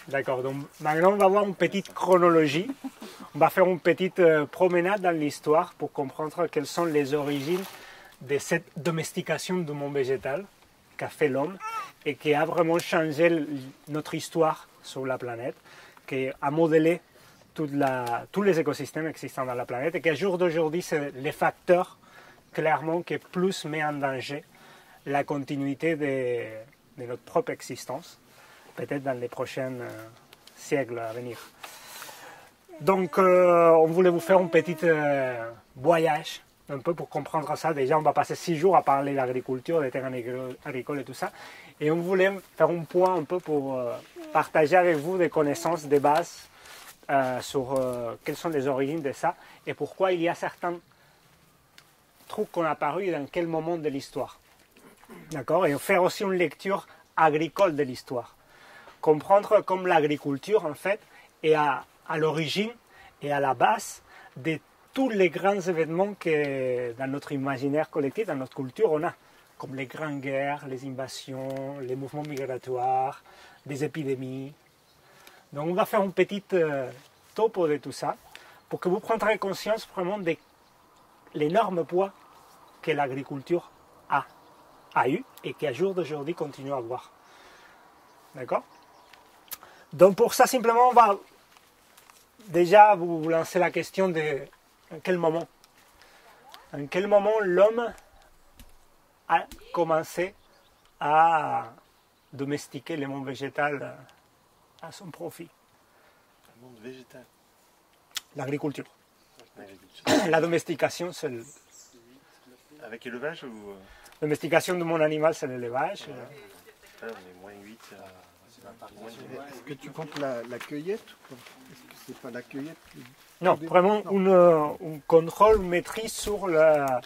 D'accord, donc maintenant on va voir une petite chronologie. On va faire une petite promenade dans l'histoire pour comprendre quelles sont les origines de cette domestication du monde végétal qu'a fait l'homme et qui a vraiment changé notre histoire sur la planète, qui a modélé tous les écosystèmes existants dans la planète et qu'à jour d'aujourd'hui, c'est les facteurs clairement qui plus met en danger la continuité de notre propre existence, peut-être dans les prochains siècles à venir. Donc, on voulait vous faire un petit voyage, un peu pour comprendre ça. Déjà, on va passer 6 jours à parler d'agriculture, des terrains agricoles et tout ça. Et on voulait faire un point un peu pour partager avec vous des connaissances, des bases sur quelles sont les origines de ça et pourquoi il y a certains trucs qui ont apparu dans quel moment de l'histoire. D'accord? Et faire aussi une lecture agricole de l'histoire. Comprendre comme l'agriculture, en fait, est à l'origine et à la base de tous les grands événements que dans notre imaginaire collectif, dans notre culture, on a. Comme les grandes guerres, les invasions, les mouvements migratoires, des épidémies. Donc on va faire une petite topo de tout ça pour que vous prendrez conscience vraiment de l'énorme poids que l'agriculture a eu et qu'à jour d'aujourd'hui continue à avoir. D'accord? Donc pour ça, simplement, on va déjà vous lancer la question de en quel moment l'homme a commencé à domestiquer le monde végétal à son profit. Le monde végétal. L'agriculture. La domestication, c'est le... Avec élevage ou... La domestication de mon animal, c'est l'élevage. Là, on est moins 8 Est-ce que tu comptes la cueillette ou pas? Est-ce que c'est pas la cueillette Non, vraiment un contrôle, une maîtrise sur la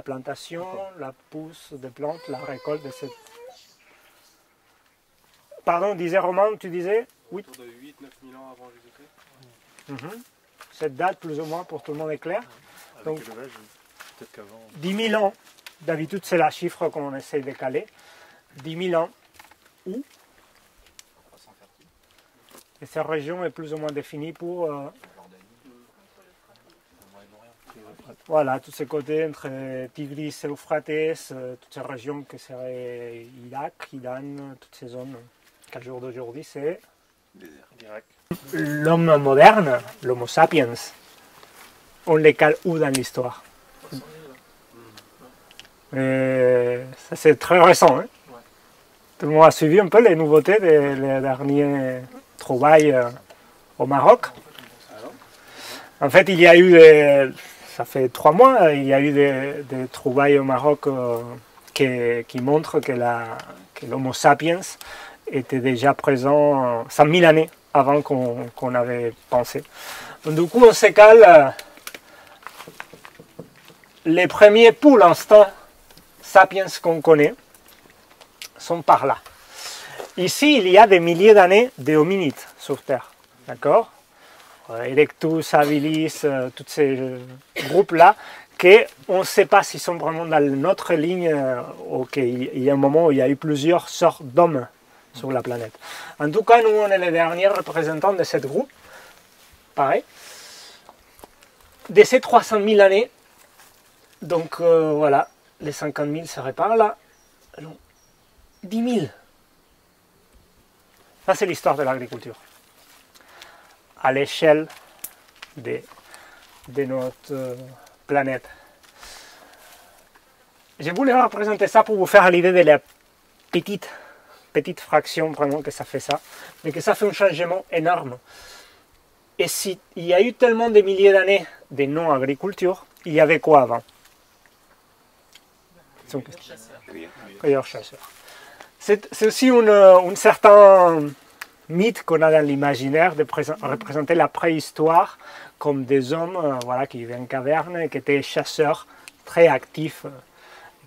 plantation, la pousse des plantes, la récolte de cette... Pardon, disait Romain, tu disais? Oui. Autour de 8-9 000 ans avant Jésus-Christ. Cette date, plus ou moins, pour tout le monde est clair. Avec Donc, élevage, peut-être qu'avant... 10 000 ans, d'habitude c'est la chiffre qu'on essaie de caler. 10 000 ans, où? Et cette région est plus ou moins définie pour... voilà, tous ces côtés entre Tigris et Euphrates, toutes ces régions que seraient Irak, Iran, toutes ces zones qu'à jour d'aujourd'hui c'est... L'Irak. L'homme moderne, l'homo sapiens, on les cale où dans l'histoire? Ça c'est très récent. Hein? Tout le monde a suivi un peu les nouveautés des derniers trouvailles au Maroc. En fait, il y a eu, ça fait 3 mois, il y a eu des trouvailles au Maroc qui montrent que l'homo sapiens était déjà présent 100 000 années avant qu'on avait pensé. Donc, du coup, on se cale les premiers pour l'instant sapiens qu'on connaît sont par là. Ici, il y a des milliers d'années de hominides sur Terre. D'accord? Erectus, habilis, tous ces groupes-là, qu'on ne sait pas s'ils sont vraiment dans notre ligne, ou qu'il y a un moment où il y a eu plusieurs sortes d'hommes sur la planète. En tout cas, nous, on est les derniers représentants de ce groupe. Pareil. De ces 300 000 années, donc voilà, les 50 000 seraient par là. Alors, 10 000. Ça, c'est l'histoire de l'agriculture. À l'échelle de notre planète. Je voulais représenter ça pour vous faire l'idée de la petite fraction vraiment que ça fait ça, mais que ça fait un changement énorme. Et s'il y a eu tellement de milliers d'années de non-agriculture, il y avait quoi avant? Cueilleurs-chasseurs. C'est aussi un certain mythe qu'on a dans l'imaginaire de représenter la préhistoire comme des hommes voilà, qui vivaient en caverne et qui étaient chasseurs très actifs,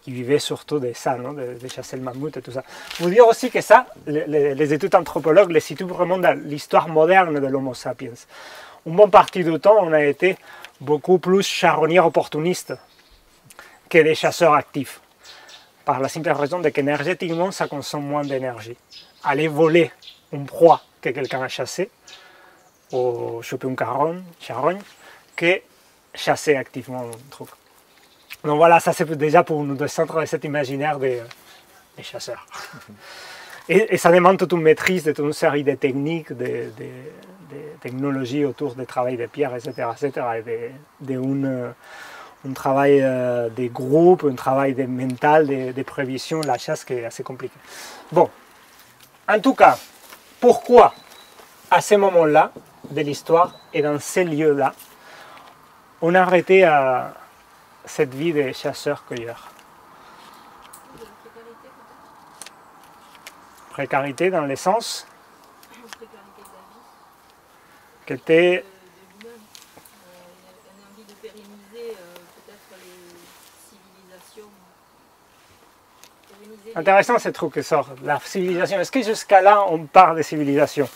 qui vivaient surtout de ça, non, de chasser le mammouth et tout ça. Il faut dire aussi que ça, les études anthropologues les situent vraiment dans l'histoire moderne de l'Homo sapiens. Une bonne partie du temps, on a été beaucoup plus charognards opportunistes que des chasseurs actifs. Par la simple raison qu'énergétiquement, ça consomme moins d'énergie. Aller voler une proie que quelqu'un a chassée, ou choper une charogne, que chasser activement un truc. Donc voilà, ça c'est déjà pour nous descendre de cet imaginaire des chasseurs. Et ça demande toute une maîtrise de toute une série de techniques, de technologies autour du travail des pierres, etc. Et un travail de groupe, un travail mental, de prévision, la chasse qui est assez compliqué. Bon, en tout cas, pourquoi à ce moment-là de l'histoire et dans ces lieux-là, on a arrêté à cette vie de chasseur-cueilleur? Précarité dans le sens qui était... On a envie de pérenniser peut-être les civilisations. Intéressant ce truc qui sort, la civilisation. Est-ce que jusqu'à là on parle de civilisation?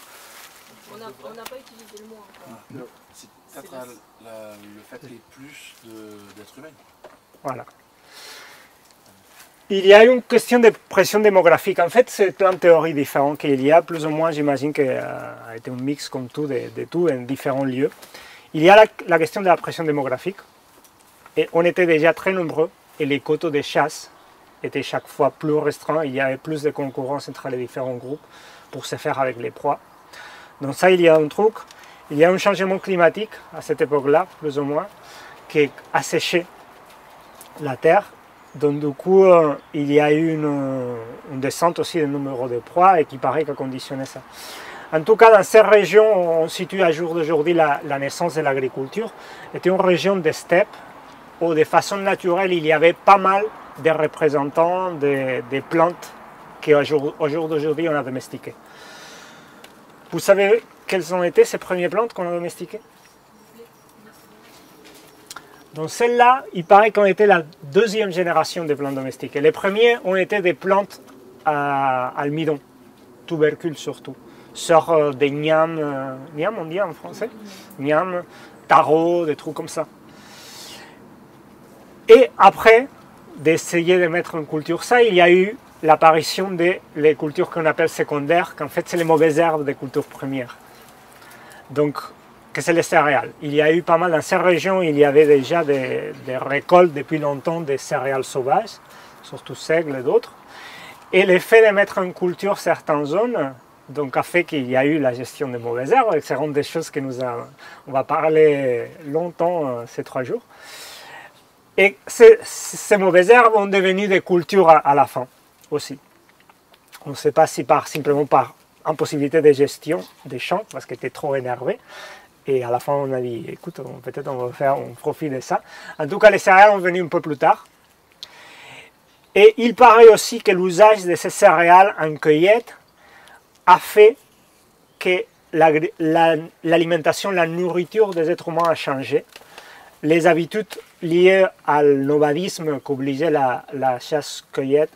On n'a pas utilisé le mot encore. Non, c'est peut-être le fait qu'il y ait plus d'êtres humains. Voilà. Il y a une question de pression démographique. En fait, c'est plein de théories différentes qu'il y a, plus ou moins, j'imagine qu'il a été un mix comme tout, de tout, en différents lieux. Il y a la question de la pression démographique. Et on était déjà très nombreux, et les quotas de chasse étaient chaque fois plus restreints. Il y avait plus de concurrence entre les différents groupes pour se faire avec les proies. Donc ça, il y a un truc. Il y a un changement climatique à cette époque-là, plus ou moins, qui a asséché la terre. Donc du coup, il y a eu une descente aussi du nombre de proies et qui paraît qu'a conditionné ça. En tout cas, dans cette région, on situe à jour d'aujourd'hui la naissance de l'agriculture. C'était une région de steppe où de façon naturelle, il y avait pas mal de représentants des plantes qu'au jour d'aujourd'hui, on a domestiquées. Vous savez quelles ont été ces premières plantes qu'on a domestiquées? Donc celles-là, il paraît qu'on était la deuxième génération de plantes domestiquées. Les premiers ont été des plantes à almidon, tubercules surtout. Sort des gnam, gnam on dit en français, gnam, taro, des trucs comme ça. Et après d'essayer de mettre en culture ça, il y a eu l'apparition des cultures qu'on appelle secondaires, qu'en fait c'est les mauvaises herbes des cultures premières. Donc, que c'est les céréales. Il y a eu pas mal dans ces régions, il y avait déjà des récoltes depuis longtemps des céréales sauvages, surtout seigle et d'autres. Et le fait de mettre en culture certaines zones, donc a fait qu'il y a eu la gestion des mauvaises herbes, et ce seront des choses que on va parler longtemps ces 3 jours. Et ces mauvaises herbes ont devenu des cultures à la fin aussi. On ne sait pas si simplement par impossibilité de gestion des champs, parce qu'ils étaient trop énervés. Et à la fin, on a dit, écoute, peut-être on va faire un profit de ça. En tout cas, les céréales sont venues un peu plus tard. Et il paraît aussi que l'usage de ces céréales en cueillette a fait que l'alimentation, la nourriture des êtres humains a changé. Les habitudes liées au nomadisme qu'obligeait la chasse-cueillette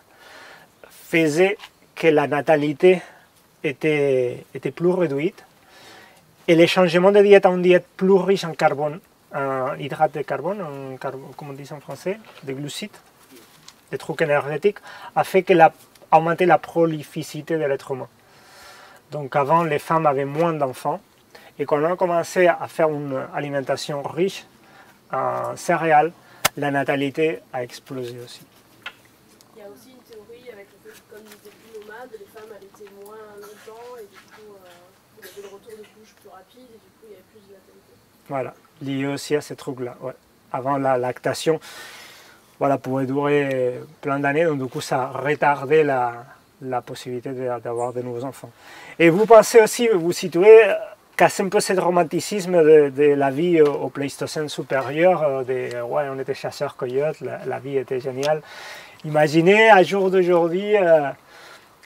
faisaient que la natalité était plus réduite. Et les changements de diète à une diète plus riche en carbone, en hydrate de carbone, comme on dit en français, des glucides, des trucs énergétiques, a fait qu'elle a augmenté la prolificité de l'être humain. Donc avant, les femmes avaient moins d'enfants. Et quand on a commencé à faire une alimentation riche en céréales, la natalité a explosé aussi. Il y a aussi une théorie avec le fait que comme ils étaient plus nomades, les femmes allaitaient moins longtemps et du coup il y avait le retour de couche plus rapide et du coup il y avait plus de natalité. Voilà, lié aussi à ces trucs-là. Ouais. Avant la lactation, voilà, pouvait durer plein d'années, donc du coup ça retardait la possibilité d'avoir de nouveaux enfants. Et vous pensez aussi, vous situez, casse un peu ce romanticisme de la vie au Pléistocène supérieur, ouais, on était chasseurs-cueilleurs, la vie était géniale. Imaginez, à jour d'aujourd'hui,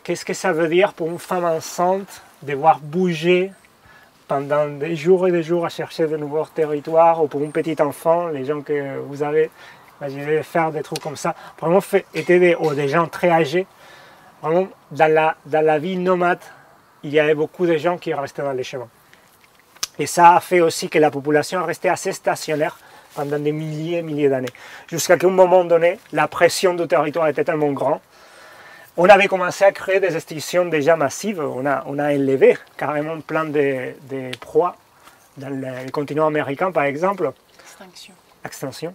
qu'est-ce que ça veut dire pour une femme enceinte de devoir bouger pendant des jours et des jours à chercher de nouveaux territoires, ou pour un petit enfant, les gens que vous avez, imaginez faire des trucs comme ça, vraiment étaient des gens très âgés. Vraiment, dans la vie nomade, il y avait beaucoup de gens qui restaient dans les chemins. Et ça a fait aussi que la population restait assez stationnaire pendant des milliers et milliers d'années. Jusqu'à qu'à un moment donné, la pression du territoire était tellement grande on avait commencé à créer des extinctions déjà massives. On a élevé carrément plein de proies dans le continent américain, par exemple. Extinction.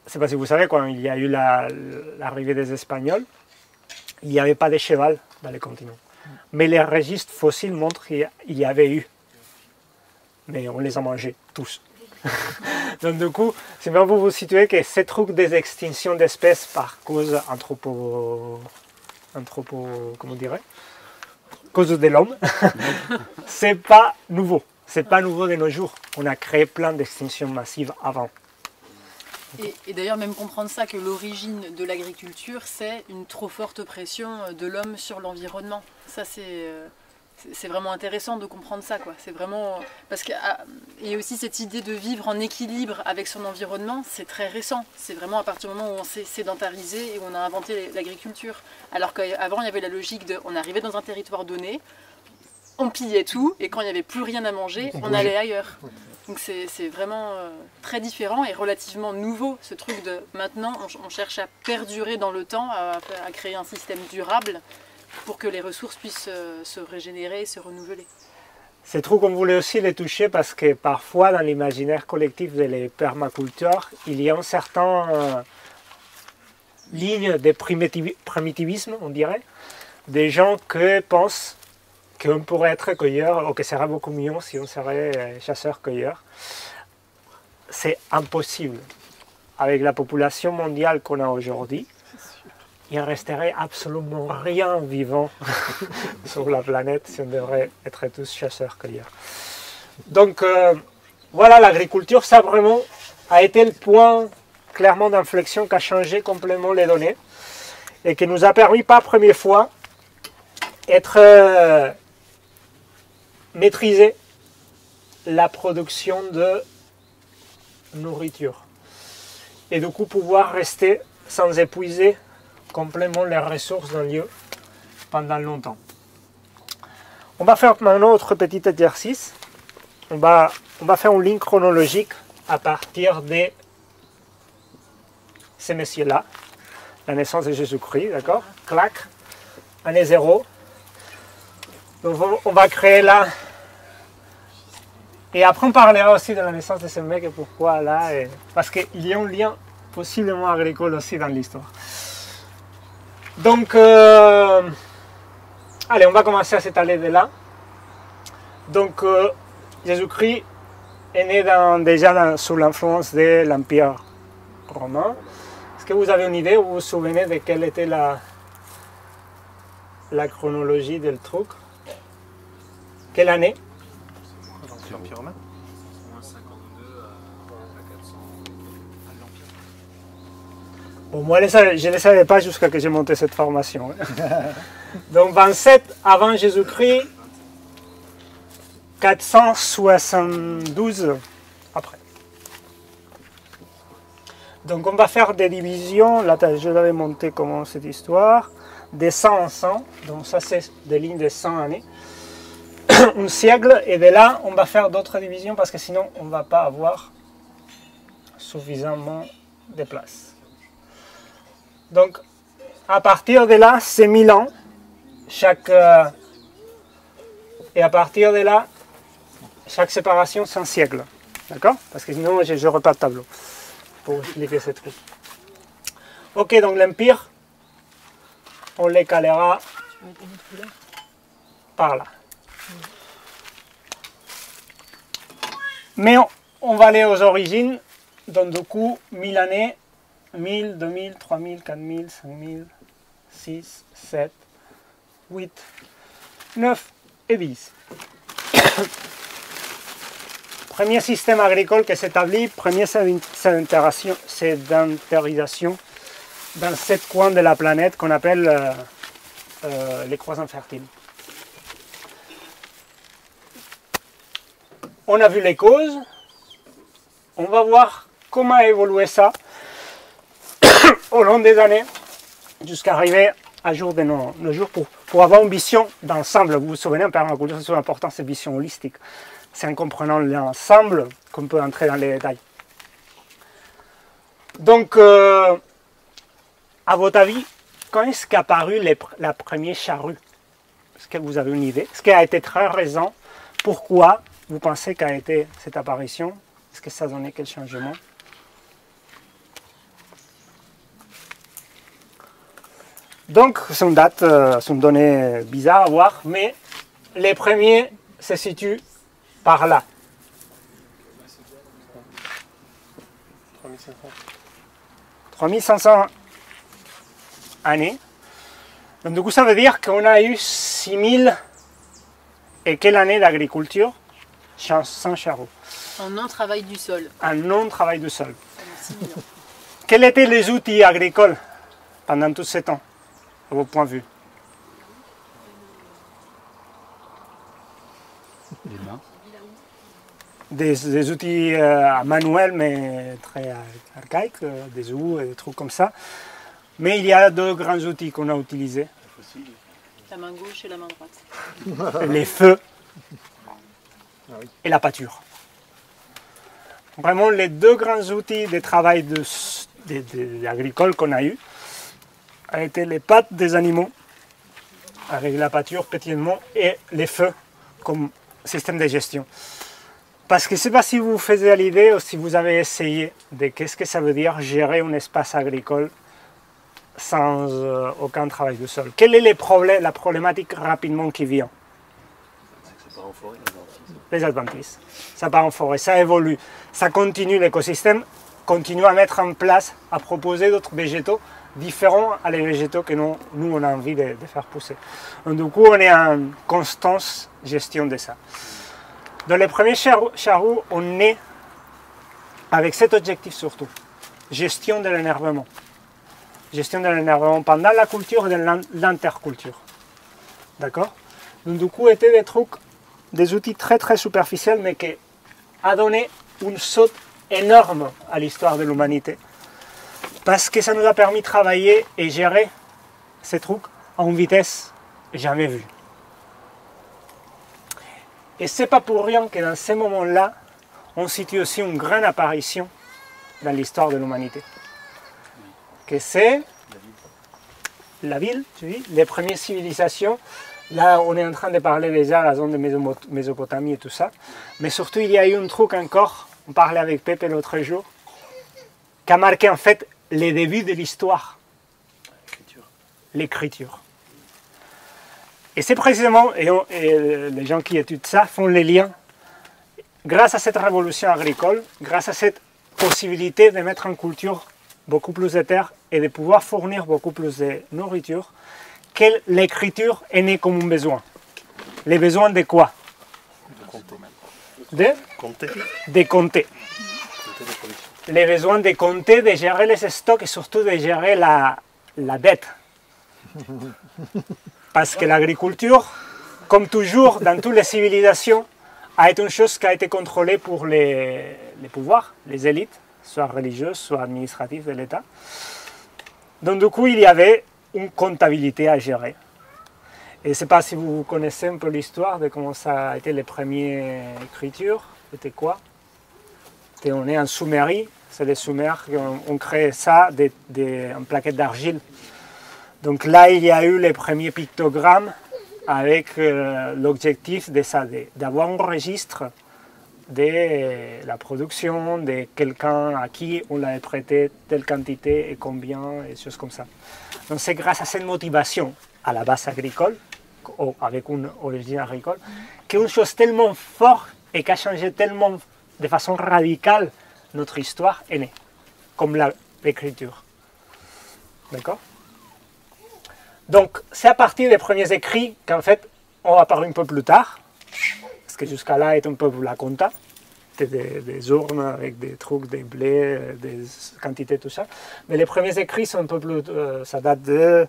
Je ne sais pas si vous savez, quand il y a eu l'arrivée des Espagnols, il n'y avait pas de cheval dans le continent. Mais les registres fossiles montrent qu'il y avait eu. Mais on les a mangés, tous. Donc du coup, c'est bien pour vous situer que ces trucs des extinctions d'espèces par cause comment dirait, cause de l'homme, c'est pas nouveau. C'est pas nouveau de nos jours. On a créé plein d'extinctions massives avant. Et d'ailleurs, même comprendre ça, que l'origine de l'agriculture, c'est une trop forte pression de l'homme sur l'environnement. Ça, c'est vraiment intéressant de comprendre ça, quoi. C'est vraiment... Parce que, et aussi cette idée de vivre en équilibre avec son environnement, c'est très récent. C'est vraiment à partir du moment où on s'est sédentarisé et où on a inventé l'agriculture. Alors qu'avant, il y avait la logique de... On arrivait dans un territoire donné, on pillait tout, et quand il n'y avait plus rien à manger, on allait ailleurs. Donc c'est vraiment très différent et relativement nouveau, ce truc de maintenant on cherche à perdurer dans le temps, à créer un système durable pour que les ressources puissent se régénérer et se renouveler. C'est trop qu'on voulait aussi les toucher parce que parfois dans l'imaginaire collectif des permaculteurs, il y a une certaine ligne de primitivisme, on dirait, des gens qui pensent qu'on pourrait être cueilleur ou que ce serait beaucoup mieux si on serait chasseur-cueilleur. C'est impossible. Avec la population mondiale qu'on a aujourd'hui, il ne resterait absolument rien vivant sur la planète si on devrait être tous chasseurs-cueilleurs. Donc voilà, l'agriculture, ça vraiment a été le point clairement d'inflexion qui a changé complètement les données et qui nous a permis, pas la première fois, d'être maîtriser la production de nourriture et du coup pouvoir rester sans épuiser complètement les ressources d'un lieu pendant longtemps. On va faire maintenant autre petit exercice. On va faire une ligne chronologique à partir de ces messieurs-là, la naissance de Jésus-Christ, d'accord? Clac, année 0. Donc on va créer là, et après on parlera aussi de la naissance de ce mec et pourquoi là, parce qu'il y a un lien possiblement agricole aussi dans l'histoire. Donc, allez, on va commencer à s'étaler de là. Donc, Jésus-Christ est né sous l'influence de l'Empire romain. Est-ce que vous avez une idée, vous vous souvenez de quelle était la chronologie du truc? Quelle année? L'Empire romain. Bon, moi, je ne le savais pas jusqu'à ce que j'ai monté cette formation. Donc, 27 avant Jésus-Christ, 472 après. Donc, on va faire des divisions. Là, je l'avais monté comment cette histoire. Des 100 en 100. Donc, ça, c'est des lignes de 100 années. Un siècle, et de là on va faire d'autres divisions parce que sinon on ne va pas avoir suffisamment de place. Donc à partir de là c'est 1000 ans et à partir de là chaque séparation c'est un siècle, d'accord? Parce que sinon je n'aurai pas de tableau pour expliquer ce truc. Ok, donc l'empire on les calera par là. Mais on va aller aux origines, donc du coup, 1000 années, 1000, 2000, 3000, 4000, 5000, 6, 7, 8, 9 et 10. Premier système agricole qui s'établit, première sédentarisation dans 7 coins de la planète qu'on appelle les croissants fertiles. On a vu les causes, on va voir comment a évolué ça au long des années jusqu'à arriver à jour de nos jours pour avoir une vision d'ensemble. Vous vous souvenez, en permaculture, c'est important, cette vision holistique. C'est en comprenant l'ensemble qu'on peut entrer dans les détails. Donc, à votre avis, quand est-ce qu'apparut la première charrue? Est-ce que vous avez une idée? Est-ce qu'elle a été très récente? Pourquoi vous pensez qu'a été cette apparition? Est-ce que ça a donné quel changement? Donc, c'est une date, c'est une donnée bizarre à voir, mais les premiers se situent par là. 3500. 3500 années. Donc, du coup, ça veut dire qu'on a eu 6000 et quelle année d'agriculture sans charrue? Un non-travail du sol. Un non-travail du sol. 6 millions. Quels étaient les outils agricoles pendant tout ce temps, à vos points de vue? Les mains. Des outils manuels, mais très archaïques, des outils, des trucs comme ça. Mais il y a deux grands outils qu'on a utilisés. La main gauche et la main droite. Les feux et la pâture. Vraiment, les deux grands outils de travail agricole qu'on a eu ont été les pattes des animaux, avec la pâture quotidiennement, et les feux comme système de gestion. Parce que je ne sais pas si vous vous faites l'idée ou si vous avez essayé de qu'est-ce que ça veut dire gérer un espace agricole sans aucun travail du sol. Quelle est la problématique rapidement qui vient? Les adventices. Ça part en forêt, ça évolue, ça continue, l'écosystème continue à mettre en place, à proposer d'autres végétaux différents à les végétaux que nous on a envie de faire pousser. Donc, du coup, on est en constante gestion de ça. Dans les premiers charrues, on est avec cet objectif surtout, gestion de l'énervement. Gestion de l'énervement pendant la culture et dans l'interculture. D'accord? Donc, du coup, étaient des trucs, des outils très très superficiels, mais qui a donné une saute énorme à l'histoire de l'humanité. Parce que ça nous a permis de travailler et gérer ces trucs en vitesse jamais vue. Et c'est pas pour rien que dans ces moments-là, on situe aussi une grande apparition dans l'histoire de l'humanité. Que c'est la ville, tu dis, les premières civilisations. Là, on est en train de parler déjà de la zone de Mésopotamie et tout ça. Mais surtout, il y a eu un truc encore, on parlait avec Pepe l'autre jour, qui a marqué en fait les débuts de l'histoire. L'écriture. Et c'est précisément, et les gens qui étudient ça font les liens, grâce à cette révolution agricole, grâce à cette possibilité de mettre en culture beaucoup plus de terres et de pouvoir fournir beaucoup plus de nourriture, que l'écriture est née comme un besoin. Les besoins de quoi? De compter. Les besoins de compter, de gérer les stocks et surtout de gérer la dette. Parce que l'agriculture, comme toujours dans toutes les civilisations, a été une chose qui a été contrôlée pour les pouvoirs, les élites, soit religieuses, soit administratives de l'État. Donc du coup, il y avait une comptabilité à gérer. Et je ne sais pas si vous connaissez un peu l'histoire de comment ça a été les premières écritures. C'était quoi? On est en Sumérie, c'est les Sumériens qui ont créé ça en plaquettes d'argile. Donc là, il y a eu les premiers pictogrammes avec l'objectif de ça, d'avoir un registre de la production, de quelqu'un à qui on l'avait prêté telle quantité et combien, et choses comme ça. Donc c'est grâce à cette motivation à la base agricole, ou avec une origine agricole, qu'une chose tellement forte et qui a changé tellement de façon radicale notre histoire est née, comme l'écriture. D'accord? Donc c'est à partir des premiers écrits qu'en fait on va parler un peu plus tard, parce que jusqu'à là est un peu la compta, des urnes avec des trucs, des blés, des quantités, tout ça. Mais les premiers écrits sont un peu plus, ça date de,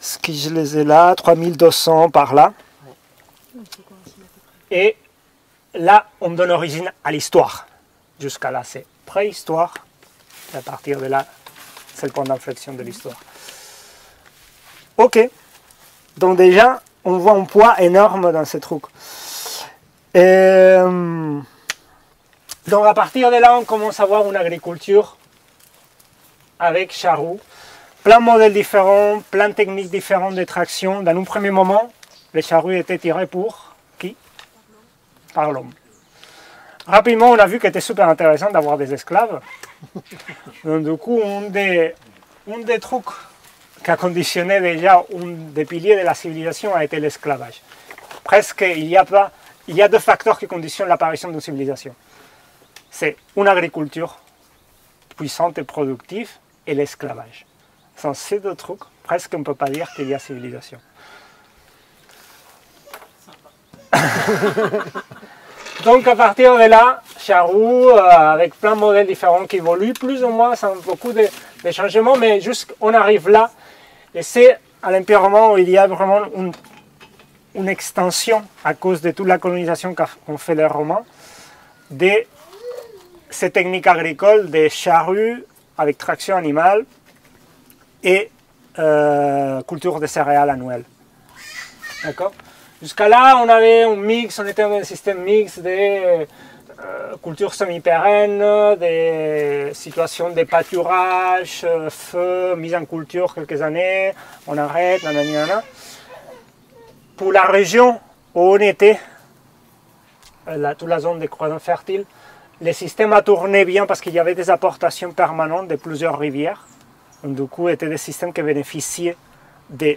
ce que je les ai là, 3200 par là. Et là, on donne origine à l'histoire. Jusqu'à là, c'est préhistoire. Et à partir de là, c'est le point d'inflexion de l'histoire. Ok. Donc déjà, on voit un poids énorme dans ces trucs. Donc à partir de là, on commence à voir une agriculture avec charrue. plein de modèles différents, plein de techniques différentes de traction. Dans un premier moment, les charrues étaient tirées pour qui? Par l'homme. Rapidement, on a vu qu'il était super intéressant d'avoir des esclaves. Donc, du coup, un des trucs qui a conditionné déjà un des piliers de la civilisation a été l'esclavage. Presque, il y a deux facteurs qui conditionnent l'apparition d'une civilisation. C'est une agriculture puissante et productive et l'esclavage. Sans ces deux trucs, presque on ne peut pas dire qu'il y a civilisation. Donc à partir de là, charrue, avec plein de modèles différents qui évoluent, plus ou moins, sans beaucoup de changements, mais juste on arrive là, et c'est à l'Empire romain où il y a vraiment une extension, à cause de toute la colonisation qu'ont fait les Romains, de ces techniques agricoles, des charrues avec traction animale et culture de céréales annuelles. D'accord? Jusqu'à là, on avait un mix, on était dans un système mixte de cultures semi-pérennes, des situations de pâturage, feu, mise en culture quelques années, on arrête, nanana. Pour la région où on était, toute la zone des croisants fertiles, le système a tourné bien parce qu'il y avait des apportations permanentes de plusieurs rivières. Donc, du coup, c'était des systèmes qui bénéficiaient d'un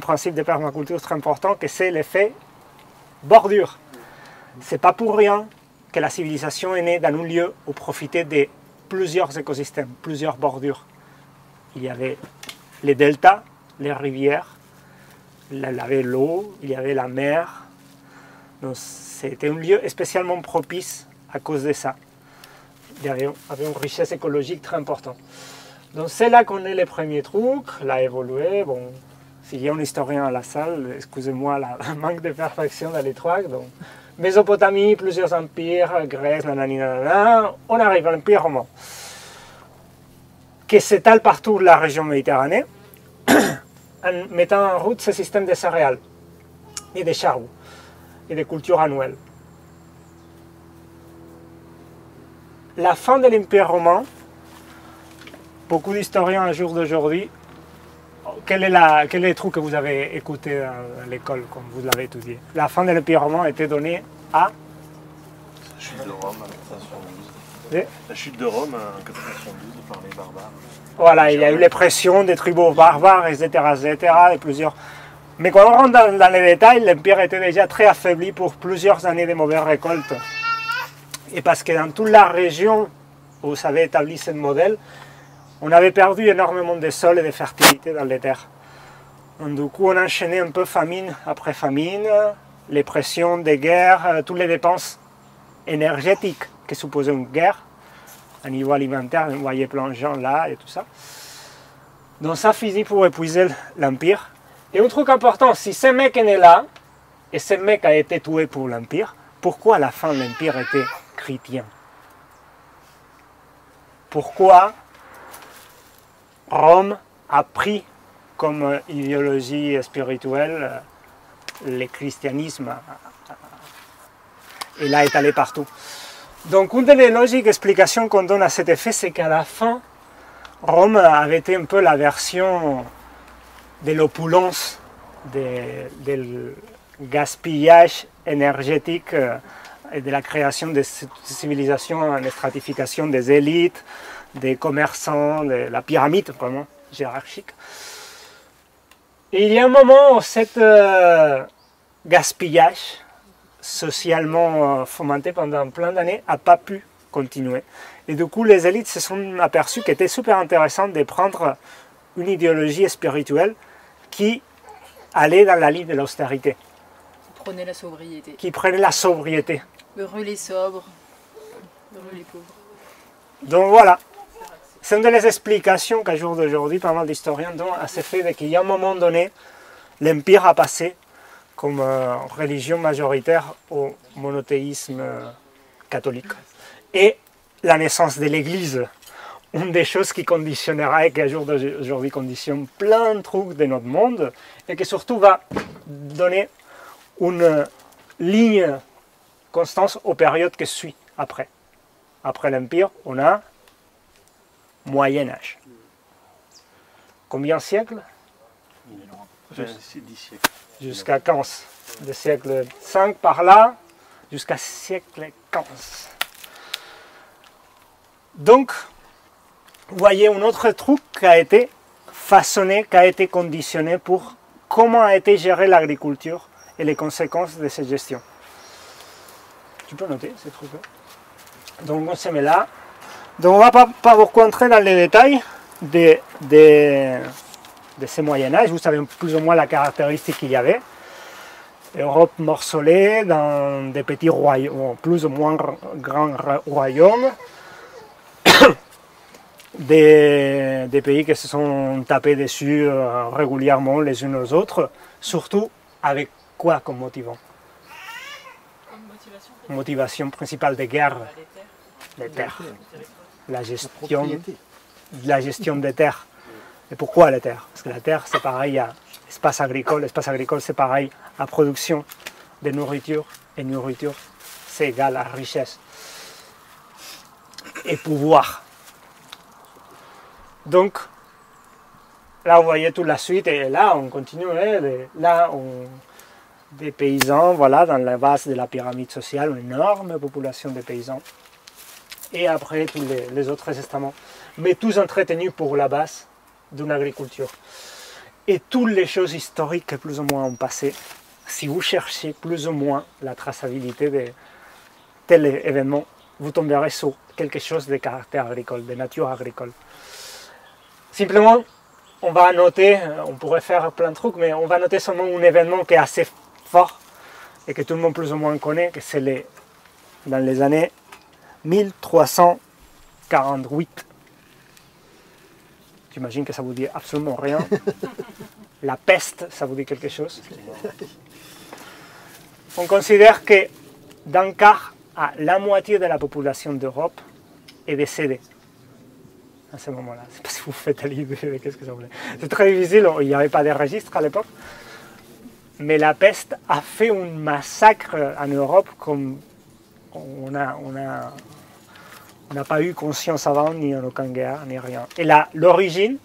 principe de permaculture très important, que c'est l'effet bordure. Ce n'est pas pour rien que la civilisation est née dans un lieu où profitait de plusieurs écosystèmes, plusieurs bordures. Il y avait les deltas, les rivières, il y avait l'eau, il y avait la mer. Donc c'était un lieu spécialement propice à cause de ça. Il y avait une richesse écologique très importante. Donc c'est là qu'on est les premiers trucs, là évolué. Bon, s'il y a un historien à la salle, excusez-moi le manque de perfection dans les trucs. Donc, Mésopotamie, plusieurs empires, Grèce, nanana, on arrive à l'Empire romain, qui s'étale partout la région méditerranée, en mettant en route ce système de céréales et de charrues et de cultures annuelles. La fin de l'Empire romain, beaucoup d'historiens à jour d'aujourd'hui, quel est le truc que vous avez écouté à l'école, comme vous l'avez étudié? La fin de l'Empire romain a été donnée à La chute de Rome en 472. La chute de Rome en 472 par les barbares. Voilà, il y a eu les pressions des tribus barbares, etc. Et plusieurs... Mais quand on rentre dans les détails, l'Empire était déjà très affaibli pour plusieurs années de mauvaises récoltes. Et parce que dans toute la région où ça avait établi ce modèle, on avait perdu énormément de sol et de fertilité dans les terres. Donc, du coup, on enchaînait un peu famine après famine, les pressions des guerres, toutes les dépenses énergétiques que supposait une guerre, à niveau alimentaire, vous voyez plein de gens là et tout ça. Donc ça finit pour épuiser l'Empire. Et un truc important, si ce mec est né là, et ce mec a été tué pour l'Empire, pourquoi à la fin l'Empire était chrétien? Pourquoi Rome a pris comme idéologie spirituelle le christianisme et l'a étalé partout? Donc une des logiques explications qu'on donne à cet effet, c'est qu'à la fin, Rome avait été un peu la version de l'opulence, du gaspillage énergétique et de la création de civilisations en stratification des élites, des commerçants, de la pyramide vraiment hiérarchique. Et il y a un moment où cet gaspillage socialement fomenté pendant plein d'années n'a pas pu continuer. Et du coup, les élites se sont aperçues qu'il était super intéressant de prendre une idéologie spirituelle qui allait dans la ligne de l'austérité. Qui prenait la sobriété. Qui prenait la sobriété. Heureux les sobres, heureux les pauvres. Donc voilà. C'est une des explications qu'à jour d'aujourd'hui, pas mal d'historiens donnent à ce fait qu'il y a un moment donné, l'Empire a passé comme religion majoritaire au monothéisme catholique. Et la naissance de l'Église, une des choses qui conditionnera et qui à jour d'aujourd'hui conditionne plein de trucs de notre monde et qui surtout va donner une ligne constante aux périodes qui suivent après. Après l'Empire, on a Moyen Âge. combien de siècles? 10 siècles. Jusqu'à 15. Du siècle 5 par là, jusqu'à siècle 15. Donc, vous voyez un autre truc qui a été façonné, qui a été conditionné pour comment a été gérée l'agriculture et les conséquences de cette gestion. Tu peux noter ces trucs-là. Donc on se met là. Donc on ne va pas beaucoup entrer dans les détails de ces Moyen-Âge. Vous savez plus ou moins la caractéristique qu'il y avait. Europe morcelée dans des petits royaumes, plus ou moins grands royaumes. Des pays qui se sont tapés dessus régulièrement les uns aux autres, surtout avec quoi comme motivant? Motivation principale des guerres, les terres, la gestion des terres. Et pourquoi les terres? Parce que la terre c'est pareil à espace agricole c'est pareil à production de nourriture, et nourriture c'est égal à richesse et pouvoir. Donc, là, vous voyez toute la suite, et là, on continue. Là, des paysans, voilà, dans la base de la pyramide sociale, une énorme population de paysans. Et après, tous les autres estaments. Mais tous entretenus pour la base d'une agriculture. Et toutes les choses historiques que plus ou moins ont passé, si vous cherchez plus ou moins la traçabilité de tel événement, vous tomberez sur quelque chose de caractère agricole, de nature agricole. Simplement, on va noter, on pourrait faire plein de trucs, mais on va noter seulement un événement qui est assez fort et que tout le monde plus ou moins connaît, que c'est dans les années 1348. J'imagine que ça vous dit absolument rien. La peste, ça vous dit quelque chose? On considère que d'un quart à la moitié de la population d'Europe est décédée à ce moment-là. Je ne sais pas si vous faites l'idée de qu'est-ce que ça voulait. C'est très difficile, il n'y avait pas de registre à l'époque. Mais la peste a fait un massacre en Europe comme on n'a pas eu conscience avant, ni en aucune guerre, ni rien. Et là, l'origine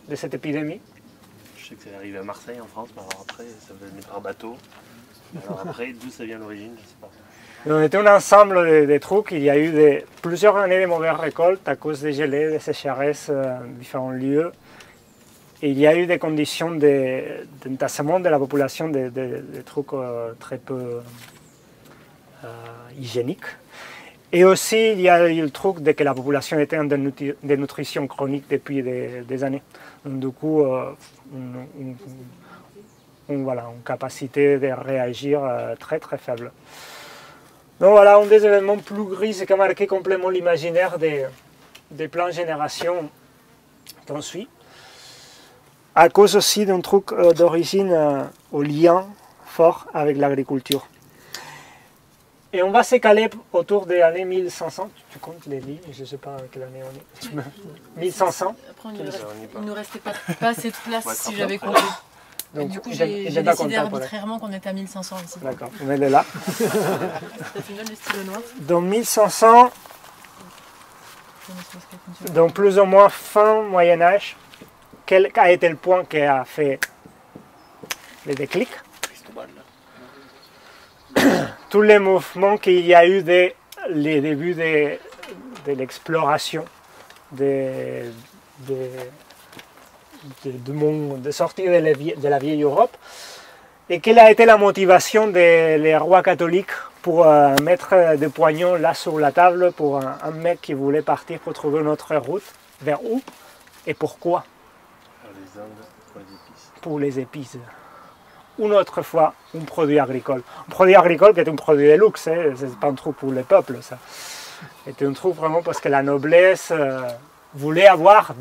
de cette épidémie? Je sais que c'est arrivé à Marseille en France, mais alors après, ça venait par bateau. Alors après, d'où ça vient l'origine, je ne sais pas. On était un ensemble de trucs. Il y a eu plusieurs années de mauvaises récoltes à cause des gelées, des sécheresses dans différents lieux. Et il y a eu des conditions d'entassement de la population, des trucs très peu hygiéniques. Et aussi, il y a eu le truc de que la population était en dénutrition chronique depuis des années. Donc, du coup, voilà, une capacité de réagir très très faible. Donc voilà, un des événements plus gris qui a marqué complètement l'imaginaire des plans génération qu'on suit. À cause aussi d'un truc d'origine au lien fort avec l'agriculture. Et on va se caler autour des années 1500. Tu comptes les lignes, je ne sais pas à quelle année on est. 1500. Après, il ne nous restait pas assez de place si j'avais compté. Donc, du coup, j'ai décidé arbitrairement qu'on était à 1500 ici. D'accord, on est là. Ça fait mal le stylo noir. Donc 1500, donc plus ou moins fin Moyen-Âge, quel a été le point qui a fait le déclic? Tous les mouvements qu'il y a eu dès les débuts de l'exploration de sortir de la vieille Europe, et quelle a été la motivation des rois catholiques pour mettre des poignons là sur la table pour un mec qui voulait partir pour trouver une autre route, vers où et pourquoi? Les Indes, pour les épices. Pour les épices. Une autre fois, un produit agricole. Un produit agricole qui est un produit de luxe, hein. C'est pas un truc pour les peuples, ça. C'était un truc vraiment parce que la noblesse voulait avoir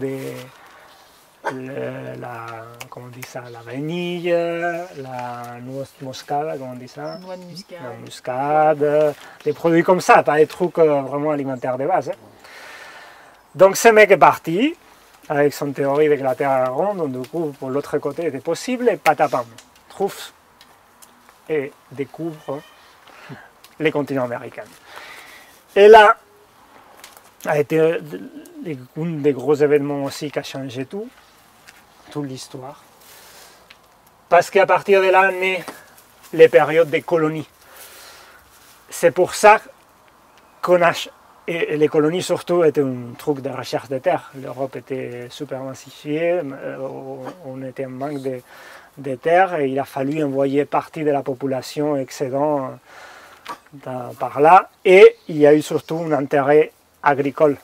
comment on dit ça, la vanille, la noix moscade, comment on dit ça? Noix de muscade. La muscade, des produits comme ça, pas des trucs vraiment alimentaires de base. Hein. Donc ce mec est parti, avec son théorie de que la Terre est ronde, donc du coup, pour l'autre côté, était possible, et patapam, trouve et découvre les continents américains. Et là, a été un des gros événements aussi qui a changé toute l'histoire. Parce qu'à partir de là naît les périodes des colonies. C'est pour ça qu'on a... Et les colonies surtout étaient un truc de recherche de terre. L'Europe était super massifiée, on était en manque de terre et il a fallu envoyer partie de la population excédent par là. Et il y a eu surtout un intérêt agricole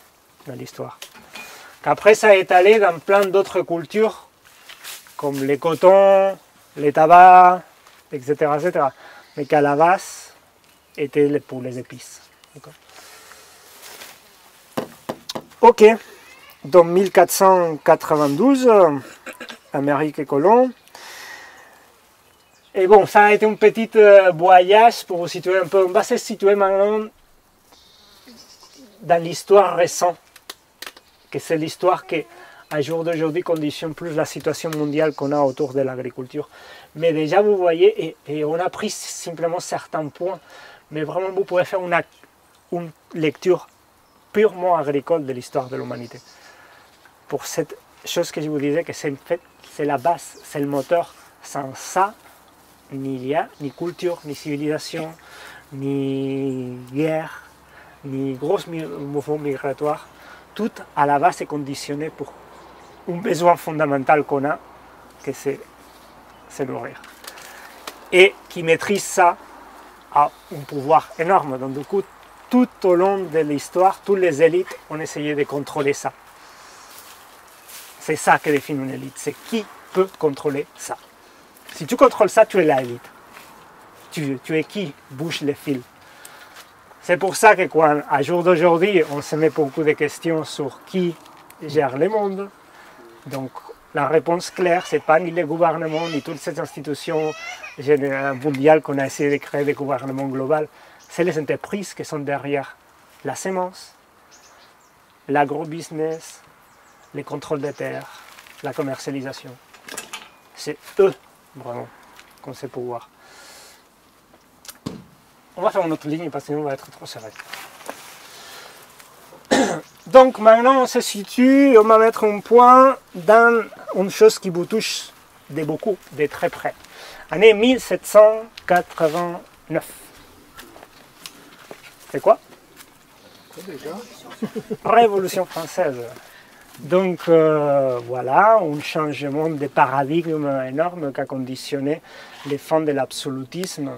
dans l'histoire. Qu'après ça a étalé dans plein d'autres cultures comme les cotons, les tabacs, etc. etc. mais qu'à la base était pour les épices. Ok, donc 1492, Amérique et colons. Et bon, ça a été un petit voyage pour vous situer un peu. On va se situer maintenant dans l'histoire récente, que c'est l'histoire qui, à jour d'aujourd'hui, conditionne plus la situation mondiale qu'on a autour de l'agriculture. Mais déjà, vous voyez, et on a pris simplement certains points, mais vraiment, vous pouvez faire une lecture purement agricole de l'histoire de l'humanité. Pour cette chose que je vous disais, que c'est en fait, c'est la base, c'est le moteur. Sans ça, il n'y a ni culture, ni civilisation, ni guerre, ni gros mouvements migratoires. Tout à la base est conditionné pour un besoin fondamental qu'on a, que c'est nourrir. Et qui maîtrise ça a un pouvoir énorme. Donc du coup, tout au long de l'histoire, toutes les élites ont essayé de contrôler ça. C'est ça qui définit une élite, c'est qui peut contrôler ça. Si tu contrôles ça, tu es l'élite. Tu es qui bouge les fils. C'est pour ça que quand, à jour d'aujourd'hui, on se met beaucoup de questions sur qui gère le monde. Donc la réponse claire, ce n'est pas ni les gouvernements, ni toutes ces institutions mondiales qu'on a essayé de créer des gouvernements globaux. C'est les entreprises qui sont derrière la semence, l'agro-business, les contrôles des terres, la commercialisation. C'est eux, vraiment, qu'on sait pouvoir. On va faire une autre ligne parce que sinon on va être trop serré. Donc maintenant on se situe, on va mettre un point dans une chose qui vous touche de beaucoup, de très près. Année 1789. C'est quoi? Révolution française. Donc voilà, un changement de paradigme énorme qui a conditionné les fins de l'absolutisme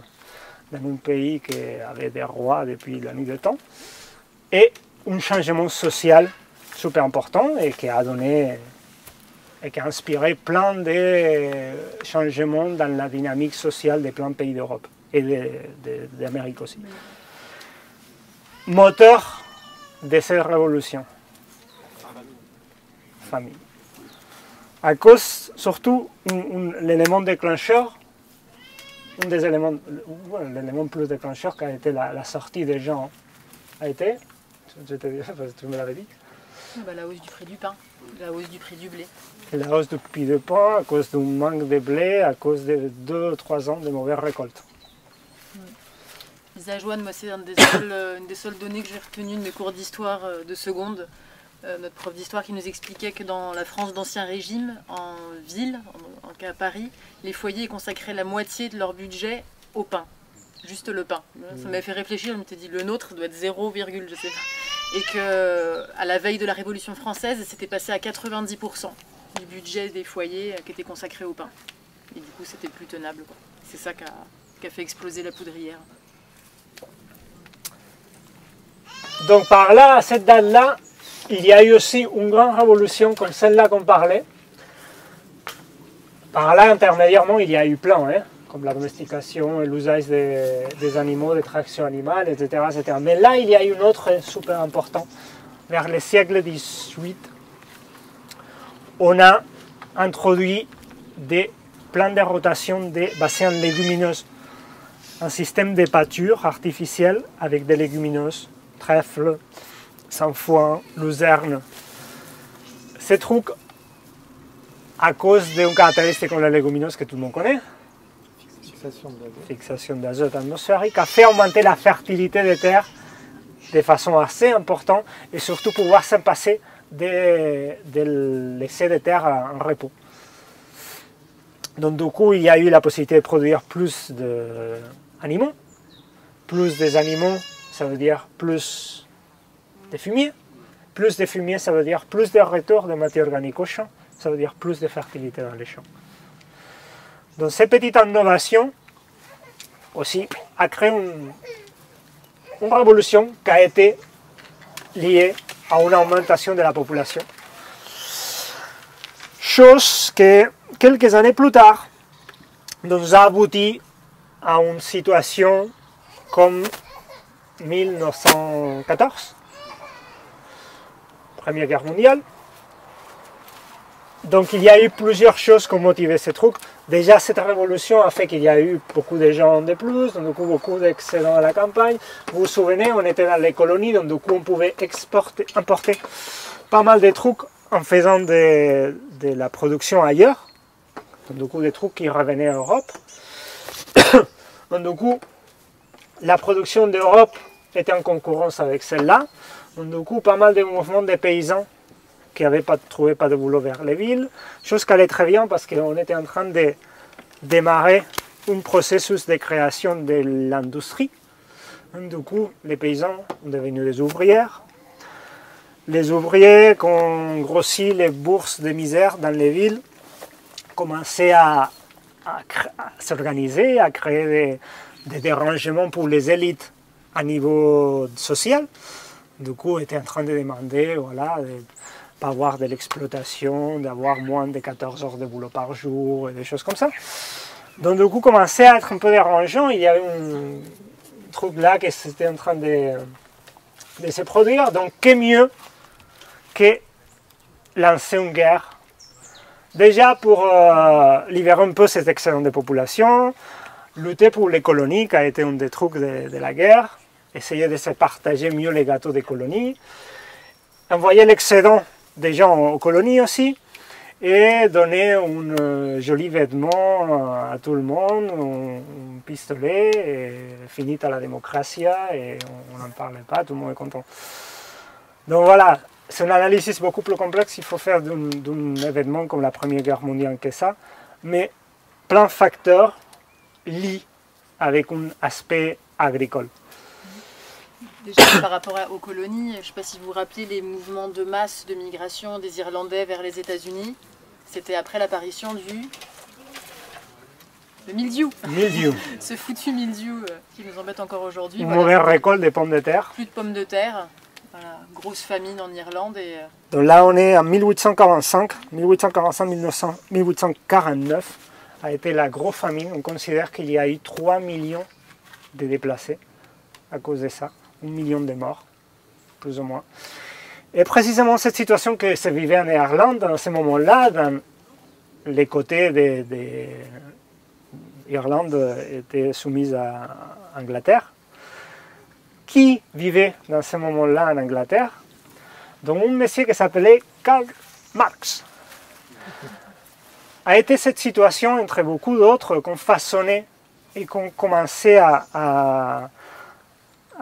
dans un pays qui avait des rois depuis la nuit des temps. Et un changement social super important et qui a donné et qui a inspiré plein de changements dans la dynamique sociale de plein de pays d'Europe et d'Amérique aussi. Moteur de cette révolution. Famille. À cause, surtout, l'élément déclencheur, un des éléments, l'élément plus déclencheur qui a été la sortie des gens, a été, je te dis, parce que tu me l'avais dit. La hausse du prix du pain, la hausse du prix du blé. La hausse du prix du pain à cause d'un manque de blé, à cause de 2 ou 3 ans de mauvaises récoltes. Lisa Joanne, moi c'est une des seules données que j'ai retenues de mes cours d'histoire de seconde. Notre prof d'histoire qui nous expliquait que dans la France d'Ancien Régime, en ville, en cas à Paris, les foyers consacraient la moitié de leur budget au pain. Juste le pain. Ça m'avait fait réfléchir, je m'étais dit le nôtre doit être 0, je sais pas. Et qu'à la veille de la Révolution française, c'était passé à 90% du budget des foyers qui était consacré au pain. Et du coup, c'était plus tenable. C'est ça qui a fait exploser la poudrière. Donc par là, à cette date-là, il y a eu aussi une grande révolution comme celle-là qu'on parlait. Par là, intermédiairement, il y a eu plein, hein, comme la domestication et l'usage des animaux, des tractions animales, etc., etc. Mais là, il y a eu une autre super important. Vers le siècle XVIII, on a introduit des plans de rotation des bassins légumineuses. Un système de pâture artificielle avec des légumineuses, trèfle, sainfoin, luzerne. Ces trucs, à cause d'une caractéristique comme la légumineuse que tout le monde connaît, fixation d'azote atmosphérique, a fait augmenter la fertilité des terres de façon assez importante et surtout pouvoir s'en passer de laisser des terres en repos. Donc du coup, il y a eu la possibilité de produire plus d'animaux. Plus des animaux, ça veut dire plus de fumier. Plus de fumier, ça veut dire plus de retour de matière organique au champ. Ça veut dire plus de fertilité dans les champs. Donc cette petite innovation aussi a créé une révolution qui a été liée à une augmentation de la population. Chose que quelques années plus tard nous a abouti à une situation comme 1914, Première Guerre mondiale. Donc il y a eu plusieurs choses qui ont motivé ce truc. Déjà cette révolution a fait qu'il y a eu beaucoup de gens de plus, donc du coup beaucoup d'excédents à la campagne. Vous vous souvenez, on était dans les colonies, donc du coup on pouvait importer pas mal de trucs en faisant de la production ailleurs. Donc du coup des trucs qui revenaient en Europe. Donc du coup la production d'Europe était en concurrence avec celle-là. Donc du coup pas mal de mouvements de paysans qui n'avaient pas trouvé de boulot vers les villes, chose qui allait très bien parce qu'on était en train de démarrer un processus de création de l'industrie. Du coup, les paysans sont devenus des ouvrières. Les ouvriers qui ont grossi les bourses de misère dans les villes commençaient à s'organiser, à créer des dérangements pour les élites à niveau social. Du coup, ils étaient en train de demander, voilà, pas avoir de l'exploitation, d'avoir moins de 14 heures de boulot par jour, et des choses comme ça. Donc du coup, commençait à être un peu dérangeant, il y avait un truc là qui était en train de se produire, donc qu'est mieux que lancer une guerre, déjà pour libérer un peu cet excédent de population, lutter pour les colonies, qui a été un des trucs de la guerre, essayer de se partager mieux les gâteaux des colonies, envoyer l'excédent des gens aux colonies aussi, et donner un joli vêtement à tout le monde, un pistolet, et finit à la démocratie, et on n'en parle pas, tout le monde est content. Donc voilà, c'est une analyse beaucoup plus complexe, il faut faire d'un événement comme la Première Guerre mondiale que ça, mais plein de facteurs lient avec un aspect agricole. Déjà par rapport aux colonies, je ne sais pas si vous vous rappelez les mouvements de masse de migration des Irlandais vers les États-Unis. C'était après l'apparition le mildiou. Mildiou. Ce foutu mildiou qui nous embête encore aujourd'hui. Une mauvaise récolte des pommes de terre. Plus de pommes de terre. Voilà, grosse famine en Irlande. Donc là on est en 1845, 1849 a été la grosse famine. On considère qu'il y a eu 3 millions de déplacés à cause de ça. 1 million de morts, plus ou moins. Et précisément cette situation que se vivait en Irlande, dans ce moment-là, dans les côtés d'Irlande étaient soumises à Angleterre. Qui vivait dans ce moment-là en Angleterre? Donc un monsieur qui s'appelait Karl Marx. A été cette situation, entre beaucoup d'autres, qu'on façonnait et qu'on commençait à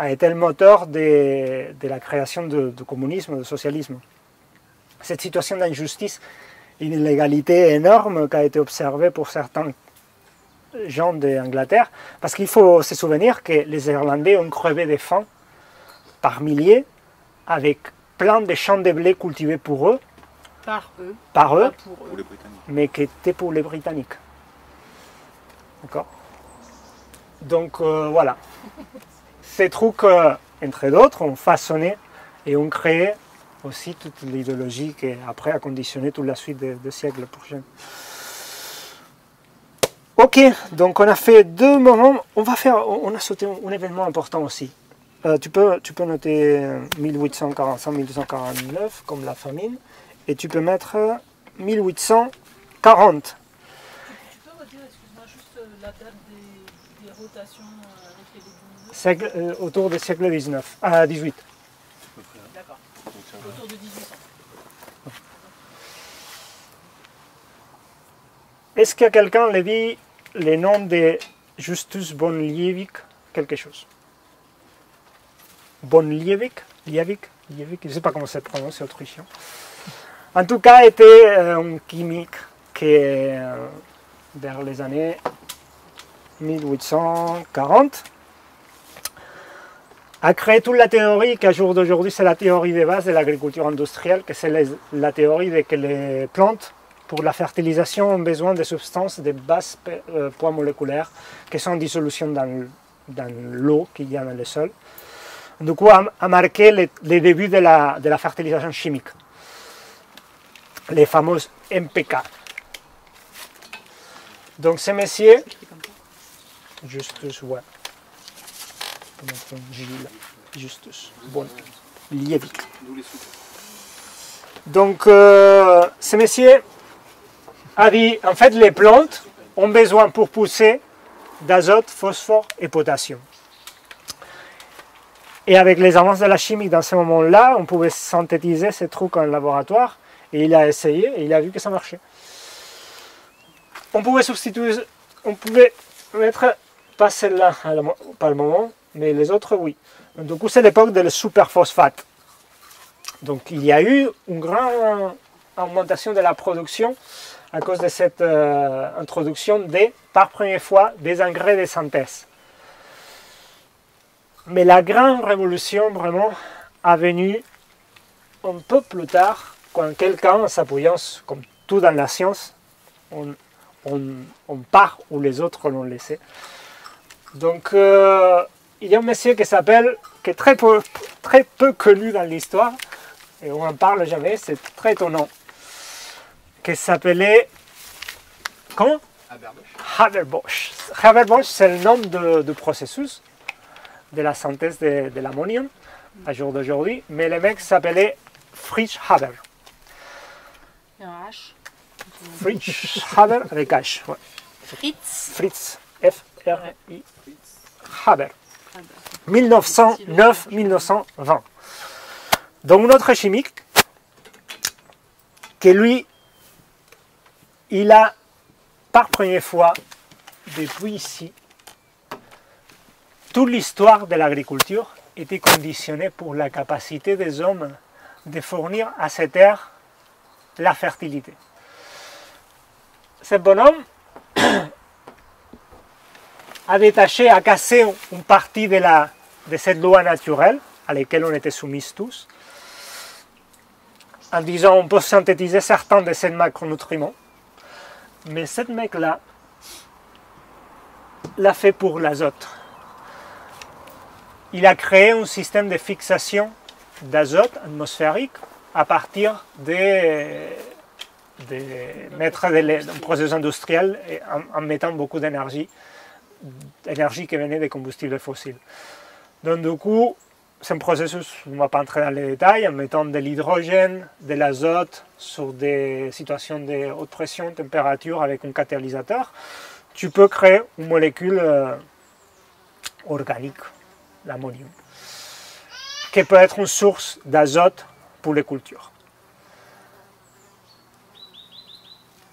été le moteur de la création du communisme, du socialisme. Cette situation d'injustice, une inégalité énorme qui a été observée pour certains gens d'Angleterre, parce qu'il faut se souvenir que les Irlandais ont crevé de faim par milliers, avec plein de champs de blé cultivés pour eux, par eux, Pour les Britanniques. mais qui étaient pour les Britanniques. D'accord? Donc voilà. Ces trucs, entre d'autres, ont façonné et ont créé aussi toute l'idéologie qui après a conditionné toute la suite des siècles prochains. Ok, donc on a fait 2 moments. On a sauté un événement important aussi. Tu peux noter 1845-1849 comme la famine, et tu peux mettre 1840. Tu peux redire, excuse-moi, juste la date des rotations avec les légumineuses? Autour du siècle 19, 18. D'accord. Autour de 1800. Est-ce que quelqu'un le dit le nom de Justus von Liebig quelque chose? Von Liebig, Liebig, je ne sais pas comment ça se prononce, c'est autrichien. En tout cas, était un chimique qui, vers les années 1840, a créé toute la théorie qu'à jour d'aujourd'hui, c'est la théorie de base de l'agriculture industrielle, que c'est la théorie de que les plantes, pour la fertilisation, ont besoin de substances de bas poids moléculaires qui sont en dissolution dans l'eau qu'il y a dans le sol. Du coup, a marqué les débuts de la fertilisation chimique, les fameuses MPK. Donc ces messieurs, Justus, ouais. Justus, bon, Liebig. Donc ce monsieur a dit, en fait, les plantes ont besoin pour pousser d'azote, phosphore et potassium. Et avec les avances de la chimie dans ce moment-là, on pouvait synthétiser ces trucs en laboratoire. Et il a essayé et il a vu que ça marchait. On pouvait substituer, on pouvait mettre, pas celle-là, pas le moment, mais les autres, oui. Donc, du coup, c'est l'époque de le superphosphate. Donc, il y a eu une grande augmentation de la production à cause de cette introduction par première fois, des engrais de synthèse. Mais la grande révolution, vraiment, a venu un peu plus tard, quand quelqu'un, en s'appuyant, comme tout dans la science, on part où les autres l'ont laissé. Donc, il y a un monsieur qui est très peu connu dans l'histoire, et on n'en parle jamais, c'est très étonnant, qui s'appelait, comment? Haber-Bosch. Haber-Bosch, c'est le nom de processus de la synthèse de l'ammonium, à jour d'aujourd'hui, mais le mec s'appelait Fritz Haber. Un H. Fritz Haber avec H. Ouais. Fritz. Fritz. F-R-I. Haber. 1909-1920. Donc un autre chimique, que lui, il a par première fois, depuis ici, toute l'histoire de l'agriculture était conditionnée pour la capacité des hommes de fournir à cette terre la fertilité. Ce bonhomme a détaché, a cassé une partie de cette loi naturelle à laquelle on était soumis tous, en disant on peut synthétiser certains de ces macronutriments, mais ce mec-là l'a fait pour l'azote. Il a créé un système de fixation d'azote atmosphérique à partir de mettre un processus industriel en mettant beaucoup d'énergie qui venait des combustibles fossiles. Donc du coup, c'est un processus, on ne va pas entrer dans les détails, en mettant de l'hydrogène, de l'azote sur des situations de haute pression, température avec un catalyseur, tu peux créer une molécule organique, l'ammonium, qui peut être une source d'azote pour les cultures.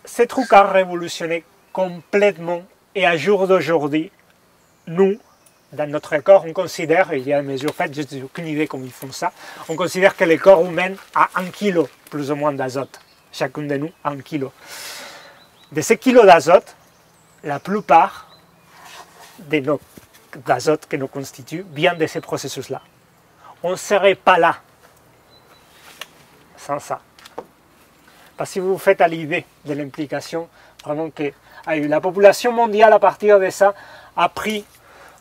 Ce truc a révolutionné complètement, et à jour d'aujourd'hui, nous, dans notre corps, on considère, et il y a des mesures faites, je n'ai aucune idée comment ils font ça, on considère que le corps humain a 1 kg plus ou moins d'azote. Chacun de nous a 1 kg. De ces kilos d'azote, la plupart d'azote que nous constituent vient de ces processus-là. On ne serait pas là sans ça. Parce que si vous vous faites à l'idée de l'implication, vraiment que la population mondiale à partir de ça a pris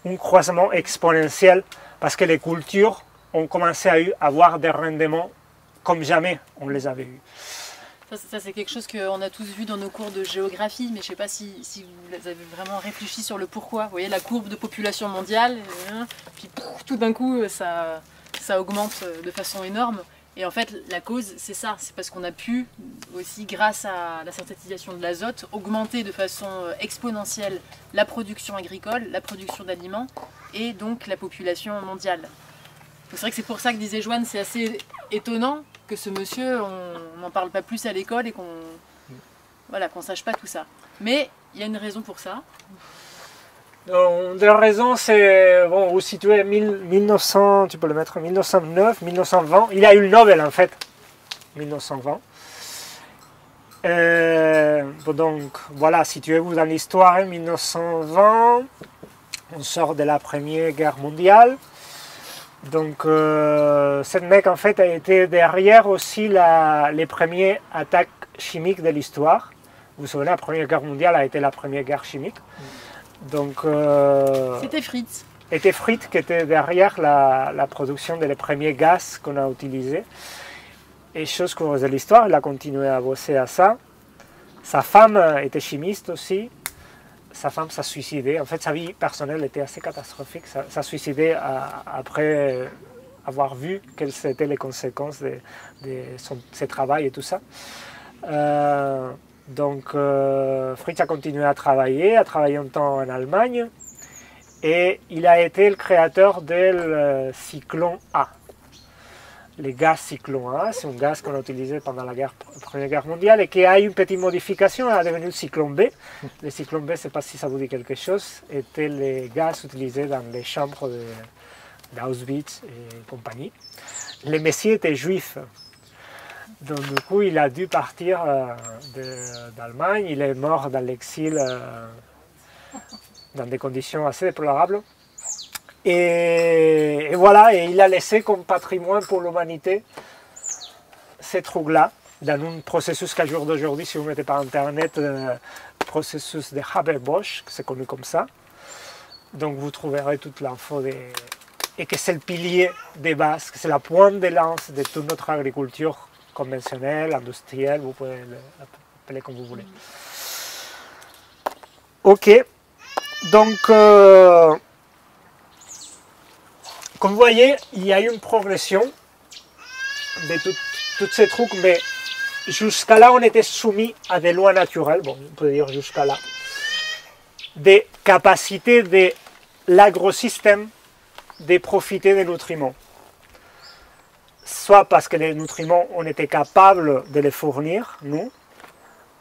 un croissement exponentiel parce que les cultures ont commencé à avoir des rendements comme jamais on les avait eus. Ça c'est quelque chose qu'on a tous vu dans nos cours de géographie, mais je ne sais pas si vous avez vraiment réfléchi sur le pourquoi. Vous voyez la courbe de population mondiale, puis tout d'un coup ça augmente de façon énorme. Et en fait la cause c'est ça, c'est parce qu'on a pu aussi grâce à la synthétisation de l'azote augmenter de façon exponentielle la production agricole, la production d'aliments et donc la population mondiale. C'est vrai que c'est pour ça que disait Joanne, c'est assez étonnant que ce monsieur, on n'en parle pas plus à l'école et qu'on, voilà, qu'on sache pas tout ça. Mais il y a une raison pour ça. Donc, des raisons, c'est, bon, vous situez 1900, tu peux le mettre 1909, 1920. Il y a eu le Nobel en fait, 1920. Bon, donc voilà, situez-vous dans l'histoire, 1920, on sort de la Première Guerre mondiale. Donc cette mec en fait a été derrière aussi les premières attaques chimiques de l'histoire. Vous vous souvenez, la Première Guerre mondiale a été la première guerre chimique. Donc c'était Fritz. C'était Fritz qui était derrière la production des premiers gaz qu'on a utilisés. Et chose curieuse de l'histoire, il a continué à bosser à ça. Sa femme était chimiste aussi. Sa femme s'est suicidée. En fait, sa vie personnelle était assez catastrophique. S'est suicidée après avoir vu quelles étaient les conséquences de ses travaux et tout ça. Donc, Fritz a continué à travailler un temps en Allemagne. Et il a été le créateur du cyclone A. Les gaz cyclone A, c'est un gaz qu'on a utilisé pendant la Première Guerre mondiale et qui a eu une petite modification, elle est devenu le cyclone B. Le cyclone B, je ne sais pas si ça vous dit quelque chose, étaient les gaz utilisés dans les chambres d'Auschwitz et compagnie. Le Messie était juif, donc du coup il a dû partir d'Allemagne, il est mort dans l'exil dans des conditions assez déplorables. Et voilà, et il a laissé comme patrimoine pour l'humanité ces trucs-là, dans un processus qu'à jour d'aujourd'hui, si vous mettez par internet, processus de Haber-Bosch, c'est connu comme ça. Donc vous trouverez toute l'info et que c'est le pilier des bases, que c'est la pointe de lance de toute notre agriculture conventionnelle, industrielle, vous pouvez l'appeler comme vous voulez. Ok, donc comme vous voyez, il y a eu une progression de tous ces trucs, mais jusqu'à là, on était soumis à des lois naturelles, bon, on peut dire jusqu'à là, des capacités de l'agrosystème de profiter des nutriments. Soit parce que les nutriments, on était capable de les fournir, nous,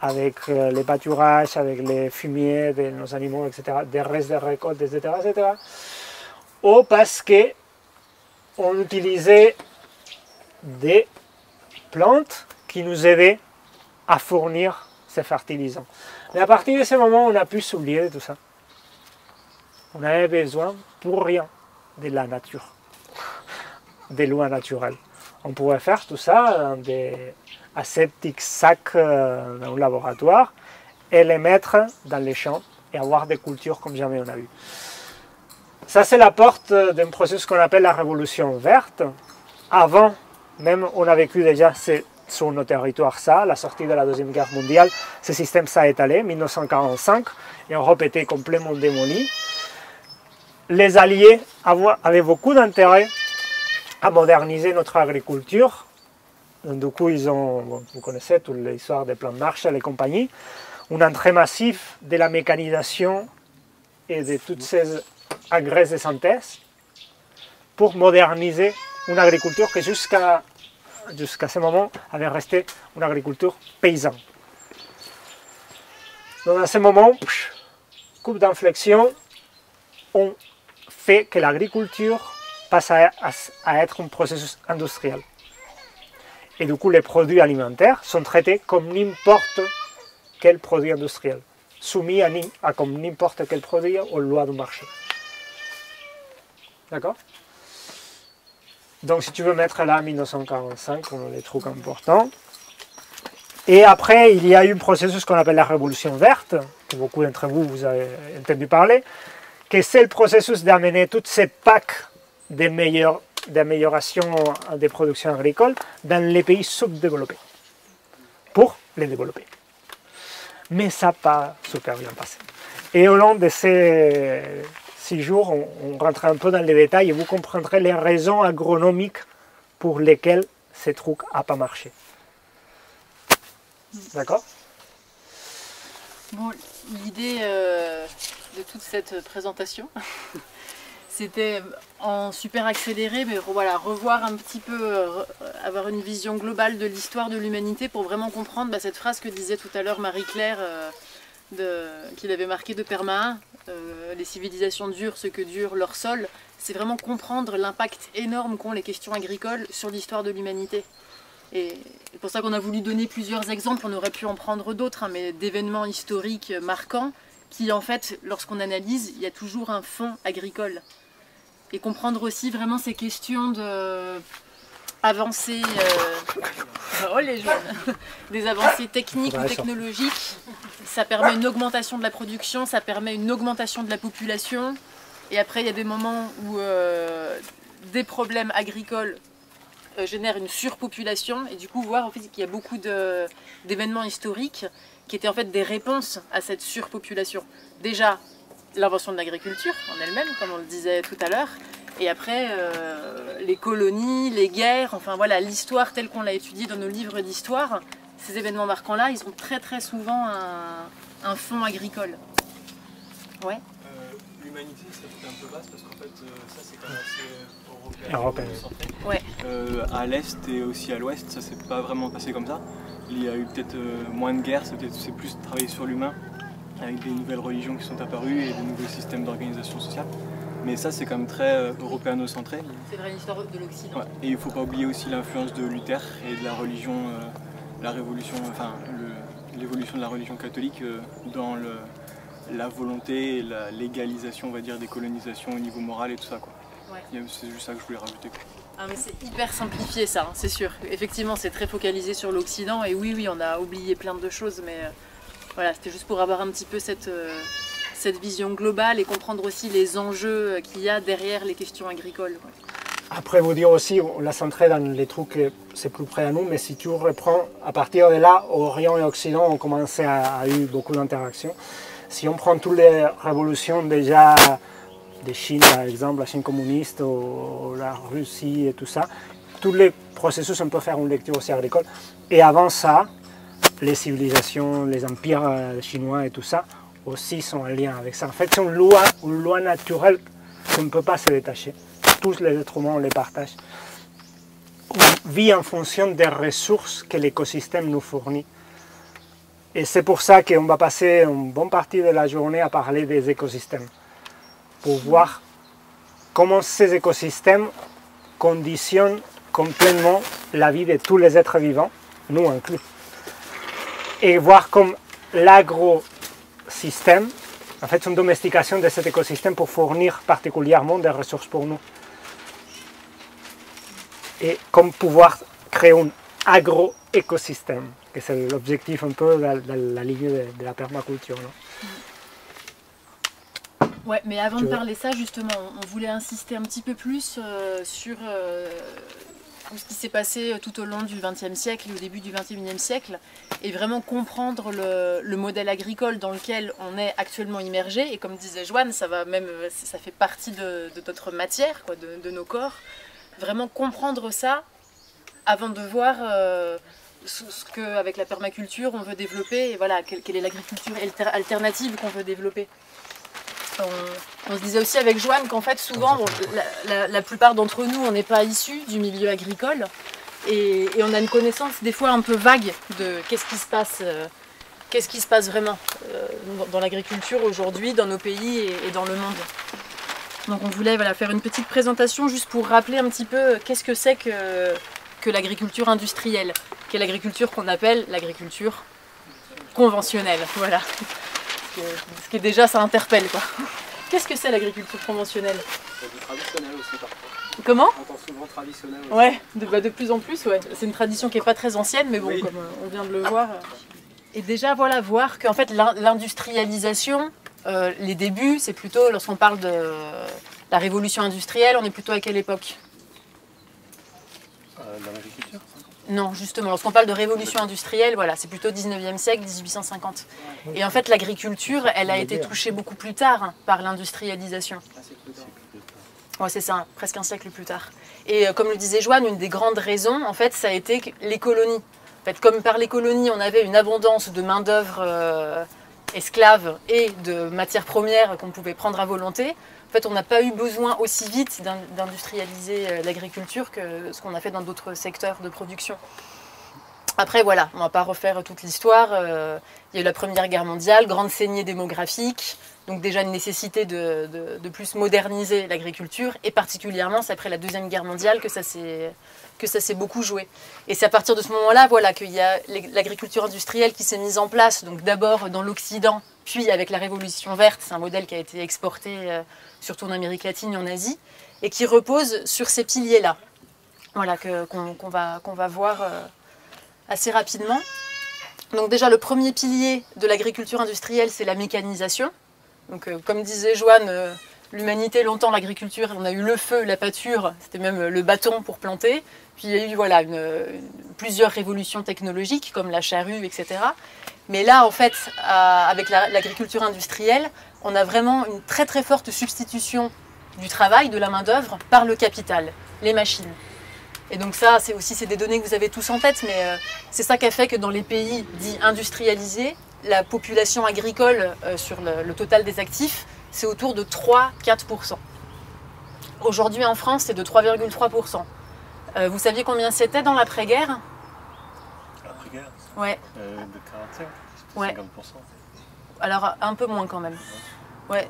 avec les pâturages, avec les fumiers de nos animaux, etc., des restes de récoltes, etc., etc., ou parce que on utilisait des plantes qui nous aidaient à fournir ces fertilisants. Mais à partir de ce moment, on a pu s'oublier de tout ça. On avait besoin pour rien de la nature, des lois naturelles. On pouvait faire tout ça dans des aseptiques sacs dans un laboratoire et les mettre dans les champs et avoir des cultures comme jamais on a eu. Ça, c'est la porte d'un processus qu'on appelle la révolution verte. Avant, même, on a vécu déjà sur nos territoires ça, la sortie de la Deuxième Guerre mondiale, ce système s'est étalé, 1945, et l'Europe était complètement démolie. Les Alliés avaient beaucoup d'intérêt à moderniser notre agriculture. Donc, du coup, vous connaissez toute l'histoire des plans Marshall et compagnie, une entrée massive de la mécanisation et de toutes ces engrais de synthèse pour moderniser une agriculture qui jusqu'à ce moment avait resté une agriculture paysanne. Donc à ce moment, coupe d'inflexion, on fait que l'agriculture passe à être un processus industriel. Et du coup, les produits alimentaires sont traités comme n'importe quel produit industriel, soumis à comme n'importe quel produit aux lois du marché. D'accord? Donc si tu veux mettre là 1945, on a des trucs importants. Et après, il y a eu un processus qu'on appelle la révolution verte, que beaucoup d'entre vous, vous avez entendu parler, que c'est le processus d'amener toutes ces packs d'amélioration des productions agricoles dans les pays sous-développés, pour les développer. Mais ça n'a pas super bien passé. Et au long de ces 6 jours, on rentre un peu dans les détails et vous comprendrez les raisons agronomiques pour lesquelles ces trucs n'ont pas marché. D'accord? Bon, l'idée de toute cette présentation, c'était en super accéléré, mais voilà, revoir un petit peu, avoir une vision globale de l'histoire de l'humanité pour vraiment comprendre cette phrase que disait tout à l'heure Marie-Claire, qu'il avait marquée de Perma, les civilisations durent ce que dure leur sol, c'est vraiment comprendre l'impact énorme qu'ont les questions agricoles sur l'histoire de l'humanité. Et c'est pour ça qu'on a voulu donner plusieurs exemples, on aurait pu en prendre d'autres, hein, mais d'événements historiques marquants qui, en fait, lorsqu'on analyse, il y a toujours un fond agricole. Et comprendre aussi vraiment ces questions de avancées, oh les jeunes, des avancées techniques ou technologiques, ça permet une augmentation de la production, ça permet une augmentation de la population. Et après, il y a des moments où des problèmes agricoles génèrent une surpopulation. Et du coup, voir en fait, qu'il y a beaucoup d'événements historiques qui étaient en fait des réponses à cette surpopulation. Déjà, l'invention de l'agriculture en elle-même, comme on le disait tout à l'heure. Et après, les colonies, les guerres, enfin voilà, l'histoire telle qu'on l'a étudiée dans nos livres d'histoire, ces événements marquants-là, ils ont très souvent un fond agricole. Ouais. L'humanité, c'est un peu vaste parce qu'en fait, ça c'est quand même assez européen. Ouais. À l'est et aussi à l'ouest, ça s'est pas vraiment passé comme ça. Il y a eu peut-être moins de guerres, c'est plus travailler sur l'humain, avec des nouvelles religions qui sont apparues et des nouveaux systèmes d'organisation sociale. Mais ça, c'est quand même très européano-centré. C'est vrai, l'histoire de l'Occident. Ouais. Et il ne faut pas oublier aussi l'influence de Luther et de la religion, la révolution, enfin l'évolution de la religion catholique dans la volonté et la légalisation, on va dire, des colonisations au niveau moral et tout ça, quoi. Ouais. C'est juste ça que je voulais rajouter. Ah, mais c'est hyper simplifié ça, hein, c'est sûr. Effectivement, c'est très focalisé sur l'Occident et oui, on a oublié plein de choses, mais voilà, c'était juste pour avoir un petit peu cette vision globale et comprendre aussi les enjeux qu'il y a derrière les questions agricoles. Ouais. Après, vous dire aussi, on l'a centré dans les trucs, c'est plus près à nous, mais si tu reprends, à partir de là, Orient et Occident ont commencé à eu beaucoup d'interactions. Si on prend toutes les révolutions déjà de Chine, par exemple, la Chine communiste, ou la Russie et tout ça, tous les processus, on peut faire une lecture aussi agricole. Et avant ça, les civilisations, les empires chinois et tout ça, aussi sont en lien avec ça. En fait, c'est une loi naturelle qu'on ne peut pas se détacher. Tous les êtres humains, on les partage. On vit en fonction des ressources que l'écosystème nous fournit. Et c'est pour ça qu'on va passer une bonne partie de la journée à parler des écosystèmes, pour voir comment ces écosystèmes conditionnent complètement la vie de tous les êtres vivants, nous inclus. Et voir comme l'agro-système, en fait, c'est une domestication de cet écosystème pour fournir particulièrement des ressources pour nous. Et comme pouvoir créer un agro-écosystème, que c'est l'objectif un peu dans la ligne de la permaculture. Non? Ouais, mais avant de parler ça, justement, on voulait insister un petit peu plus sur tout ce qui s'est passé tout au long du XXe siècle et au début du XXIe siècle, et vraiment comprendre le modèle agricole dans lequel on est actuellement immergé. Et comme disait Joanne, ça fait partie de notre matière, quoi, de nos corps. Vraiment comprendre ça avant de voir ce qu'avec la permaculture on veut développer, et voilà, quelle est l'agriculture alternative qu'on veut développer. On se disait aussi avec Joanne qu'en fait souvent, la plupart d'entre nous, on n'est pas issus du milieu agricole et on a une connaissance des fois un peu vague de qu'est-ce qui se passe vraiment dans l'agriculture aujourd'hui, dans nos pays et dans le monde. Donc on voulait faire une petite présentation juste pour rappeler un petit peu qu'est-ce que c'est que l'agriculture industrielle, qui est l'agriculture qu'on appelle l'agriculture conventionnelle. Voilà. Ce qui est déjà, ça interpelle, quoi. Qu'est-ce que c'est l'agriculture conventionnelle? Du traditionnel aussi parfois. Comment? On entend souvent traditionnel aussi. Ouais, de plus en plus, ouais. C'est une tradition qui n'est pas très ancienne, mais bon, oui, comme on vient de le voir. Et déjà, voilà, voir qu'en fait, l'industrialisation, les débuts, c'est plutôt, lorsqu'on parle de la révolution industrielle, on est plutôt à quelle époque? Dans l'agriculture? Non, justement, lorsqu'on parle de révolution industrielle, voilà, c'est plutôt 19e siècle, 1850. Et en fait, l'agriculture, elle a été touchée beaucoup plus tard par l'industrialisation. Ouais, c'est ça, presque un siècle plus tard. Et comme le disait Joanne, une des grandes raisons, en fait, ça a été les colonies. En fait, comme par les colonies, on avait une abondance de main-d'œuvre esclave et de matières premières qu'on pouvait prendre à volonté, en fait, on n'a pas eu besoin aussi vite d'industrialiser l'agriculture que ce qu'on a fait dans d'autres secteurs de production. Après, voilà, on ne va pas refaire toute l'histoire. Il y a eu la Première Guerre mondiale, grande saignée démographique, donc déjà une nécessité de plus moderniser l'agriculture, et particulièrement, c'est après la Deuxième Guerre mondiale que ça s'est beaucoup joué. Et c'est à partir de ce moment-là, voilà, qu'il y a l'agriculture industrielle qui s'est mise en place, donc d'abord dans l'Occident, puis avec la Révolution verte, c'est un modèle qui a été exporté surtout en Amérique latine et en Asie, et qui repose sur ces piliers-là, voilà, qu'on va voir assez rapidement. Donc déjà, le premier pilier de l'agriculture industrielle, c'est la mécanisation. Donc, comme disait Joanne, l'humanité, longtemps, l'agriculture, on a eu le feu, la pâture, c'était même le bâton pour planter. Puis il y a eu voilà, plusieurs révolutions technologiques, comme la charrue, etc. Mais là, en fait, avec l'agriculture industrielle, on a vraiment une très très forte substitution du travail, de la main-d'œuvre, par le capital, les machines. Et donc ça, c'est des données que vous avez tous en tête, mais c'est ça qui a fait que dans les pays dits industrialisés, la population agricole sur le total des actifs, c'est autour de 3-4%. Aujourd'hui en France, c'est de 3,3%. Vous saviez combien c'était dans l'après-guerre? L'après-guerre? Ouais. De 45, ouais. 50%. Alors un peu moins quand même. Ouais.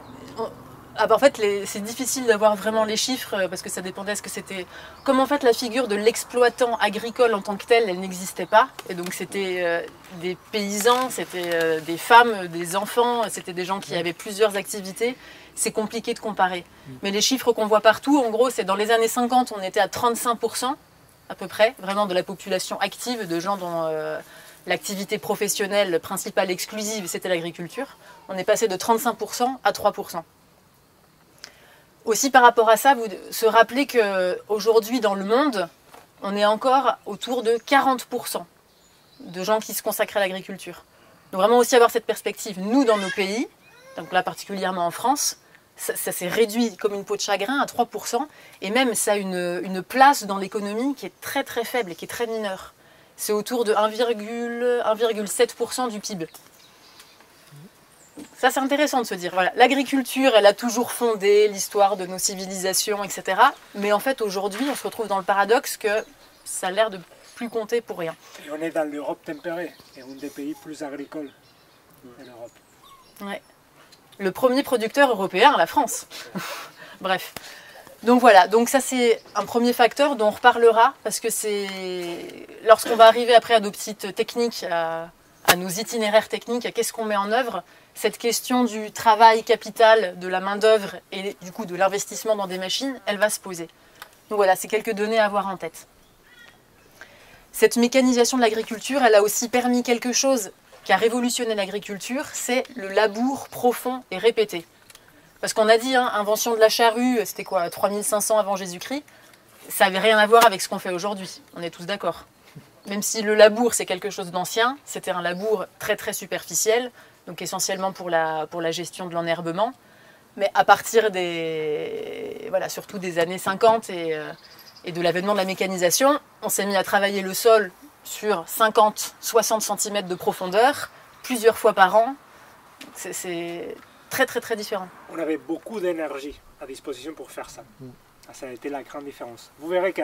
En fait, c'est difficile d'avoir vraiment les chiffres parce que ça dépendait ce que c'était. Comme en fait la figure de l'exploitant agricole en tant que tel, elle n'existait pas. Et donc c'était des paysans, c'était des femmes, des enfants, c'était des gens qui avaient plusieurs activités. C'est compliqué de comparer. Mais les chiffres qu'on voit partout, en gros, c'est dans les années 50, on était à 35% à peu près, vraiment de la population active, de gens dont l'activité professionnelle principale exclusive, c'était l'agriculture. On est passé de 35% à 3%. Aussi par rapport à ça, vous se rappelez qu'aujourd'hui dans le monde, on est encore autour de 40% de gens qui se consacrent à l'agriculture. Donc vraiment aussi avoir cette perspective. Nous, dans nos pays, donc là particulièrement en France, ça s'est réduit comme une peau de chagrin à 3%, et même ça a une place dans l'économie qui est très très faible et qui est très mineure. C'est autour de 1,7% du PIB. Ça, c'est intéressant de se dire, voilà, l'agriculture, elle a toujours fondé l'histoire de nos civilisations, etc. Mais en fait, aujourd'hui, on se retrouve dans le paradoxe que ça a l'air de plus compter pour rien. Et on est dans l'Europe tempérée, et un des pays plus agricoles de l'Europe. Ouais. Le premier producteur européen, la France. Bref. Donc voilà, donc ça c'est un premier facteur dont on reparlera, parce que c'est lorsqu'on va arriver après à nos petites techniques, à nos itinéraires techniques, à qu'est-ce qu'on met en œuvre, cette question du travail capital, de la main-d'œuvre et du coup de l'investissement dans des machines, elle va se poser. Donc voilà, c'est quelques données à avoir en tête. Cette mécanisation de l'agriculture, elle a aussi permis quelque chose qui a révolutionné l'agriculture, c'est le labour profond et répété. Parce qu'on a dit, hein, invention de la charrue, c'était quoi, 3500 avant Jésus-Christ, ça n'avait rien à voir avec ce qu'on fait aujourd'hui, on est tous d'accord. Même si le labour, c'est quelque chose d'ancien, c'était un labour très très superficiel, donc essentiellement pour la gestion de l'enherbement. Mais à partir surtout des années 50 et de l'avènement de la mécanisation, on s'est mis à travailler le sol sur 50-60 cm de profondeur, plusieurs fois par an. C'est très très très différent. On avait beaucoup d'énergie à disposition pour faire ça. Ça a été la grande différence. Vous verrez que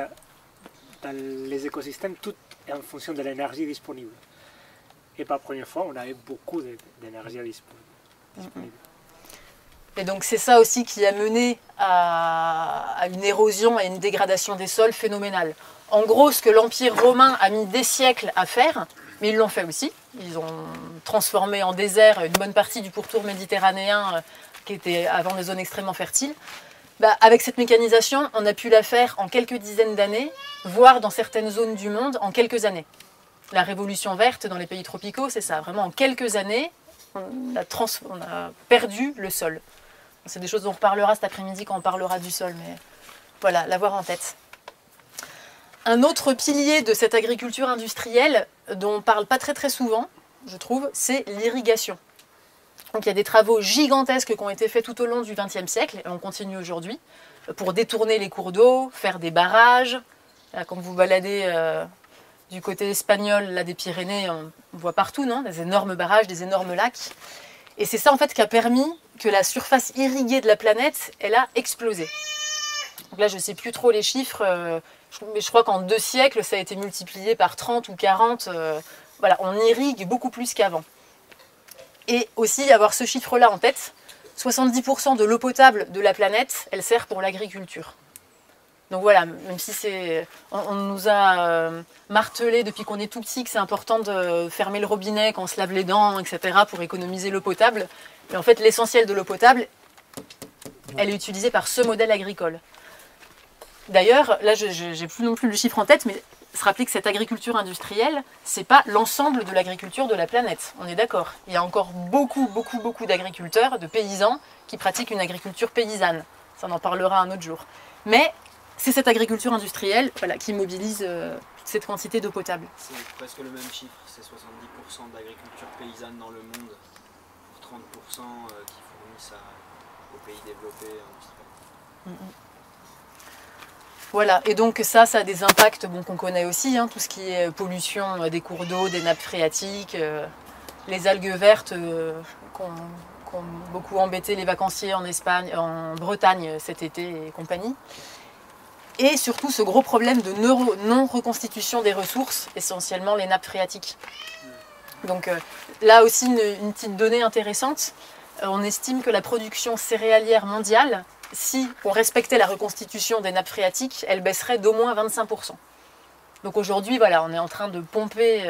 dans les écosystèmes, tout est en fonction de l'énergie disponible. Et pour la première fois, on avait beaucoup d'énergie disponible. Et donc c'est ça aussi qui a mené à une érosion et une dégradation des sols phénoménale. En gros, ce que l'Empire romain a mis des siècles à faire, mais ils l'ont fait aussi. Ils ont transformé en désert une bonne partie du pourtour méditerranéen qui était avant des zones extrêmement fertiles. Avec cette mécanisation, on a pu la faire en quelques dizaines d'années, voire dans certaines zones du monde en quelques années. La révolution verte dans les pays tropicaux, c'est ça. Vraiment, en quelques années, on a perdu le sol. C'est des choses dont on reparlera cet après-midi quand on parlera du sol, mais voilà, l'avoir en tête. Un autre pilier de cette agriculture industrielle, dont on ne parle pas très très souvent, je trouve, c'est l'irrigation. Donc il y a des travaux gigantesques qui ont été faits tout au long du XXe siècle, et on continue aujourd'hui, pour détourner les cours d'eau, faire des barrages. Là, quand vous baladez du côté espagnol, là, des Pyrénées, on voit partout, non, des énormes barrages, des énormes lacs. Et c'est ça en fait qui a permis que la surface irriguée de la planète, elle a explosé. Donc là, je ne sais plus trop les chiffres, mais je crois qu'en 2 siècles, ça a été multiplié par 30 ou 40. Voilà, on irrigue beaucoup plus qu'avant. Et aussi, avoir ce chiffre-là en tête, 70% de l'eau potable de la planète, elle sert pour l'agriculture. Donc voilà, même si on nous a martelé depuis qu'on est tout petit que c'est important de fermer le robinet quand on se lave les dents, etc., pour économiser l'eau potable. Mais en fait, l'essentiel de l'eau potable, elle est utilisée par ce modèle agricole. D'ailleurs, là, je n'ai plus non plus le chiffre en tête, mais se rappeler que cette agriculture industrielle, ce n'est pas l'ensemble de l'agriculture de la planète. On est d'accord. Il y a encore beaucoup d'agriculteurs, de paysans, qui pratiquent une agriculture paysanne. Ça, on en parlera un autre jour. Mais c'est cette agriculture industrielle, voilà, qui mobilise toute cette quantité d'eau potable. C'est presque le même chiffre, c'est 70% d'agriculture paysanne dans le monde, pour 30% qui fournissent aux pays développés industriels. Voilà, et donc ça a des impacts qu'on connaît aussi, hein, tout ce qui est pollution des cours d'eau, des nappes phréatiques, les algues vertes qui ont beaucoup embêté les vacanciers en Espagne, en Bretagne cet été et compagnie. Et surtout ce gros problème de non-reconstitution des ressources, essentiellement les nappes phréatiques. Donc là aussi une petite donnée intéressante, on estime que la production céréalière mondiale, si on respectait la reconstitution des nappes phréatiques, elle baisserait d'au moins 25%. Donc aujourd'hui, voilà, on est en train de pomper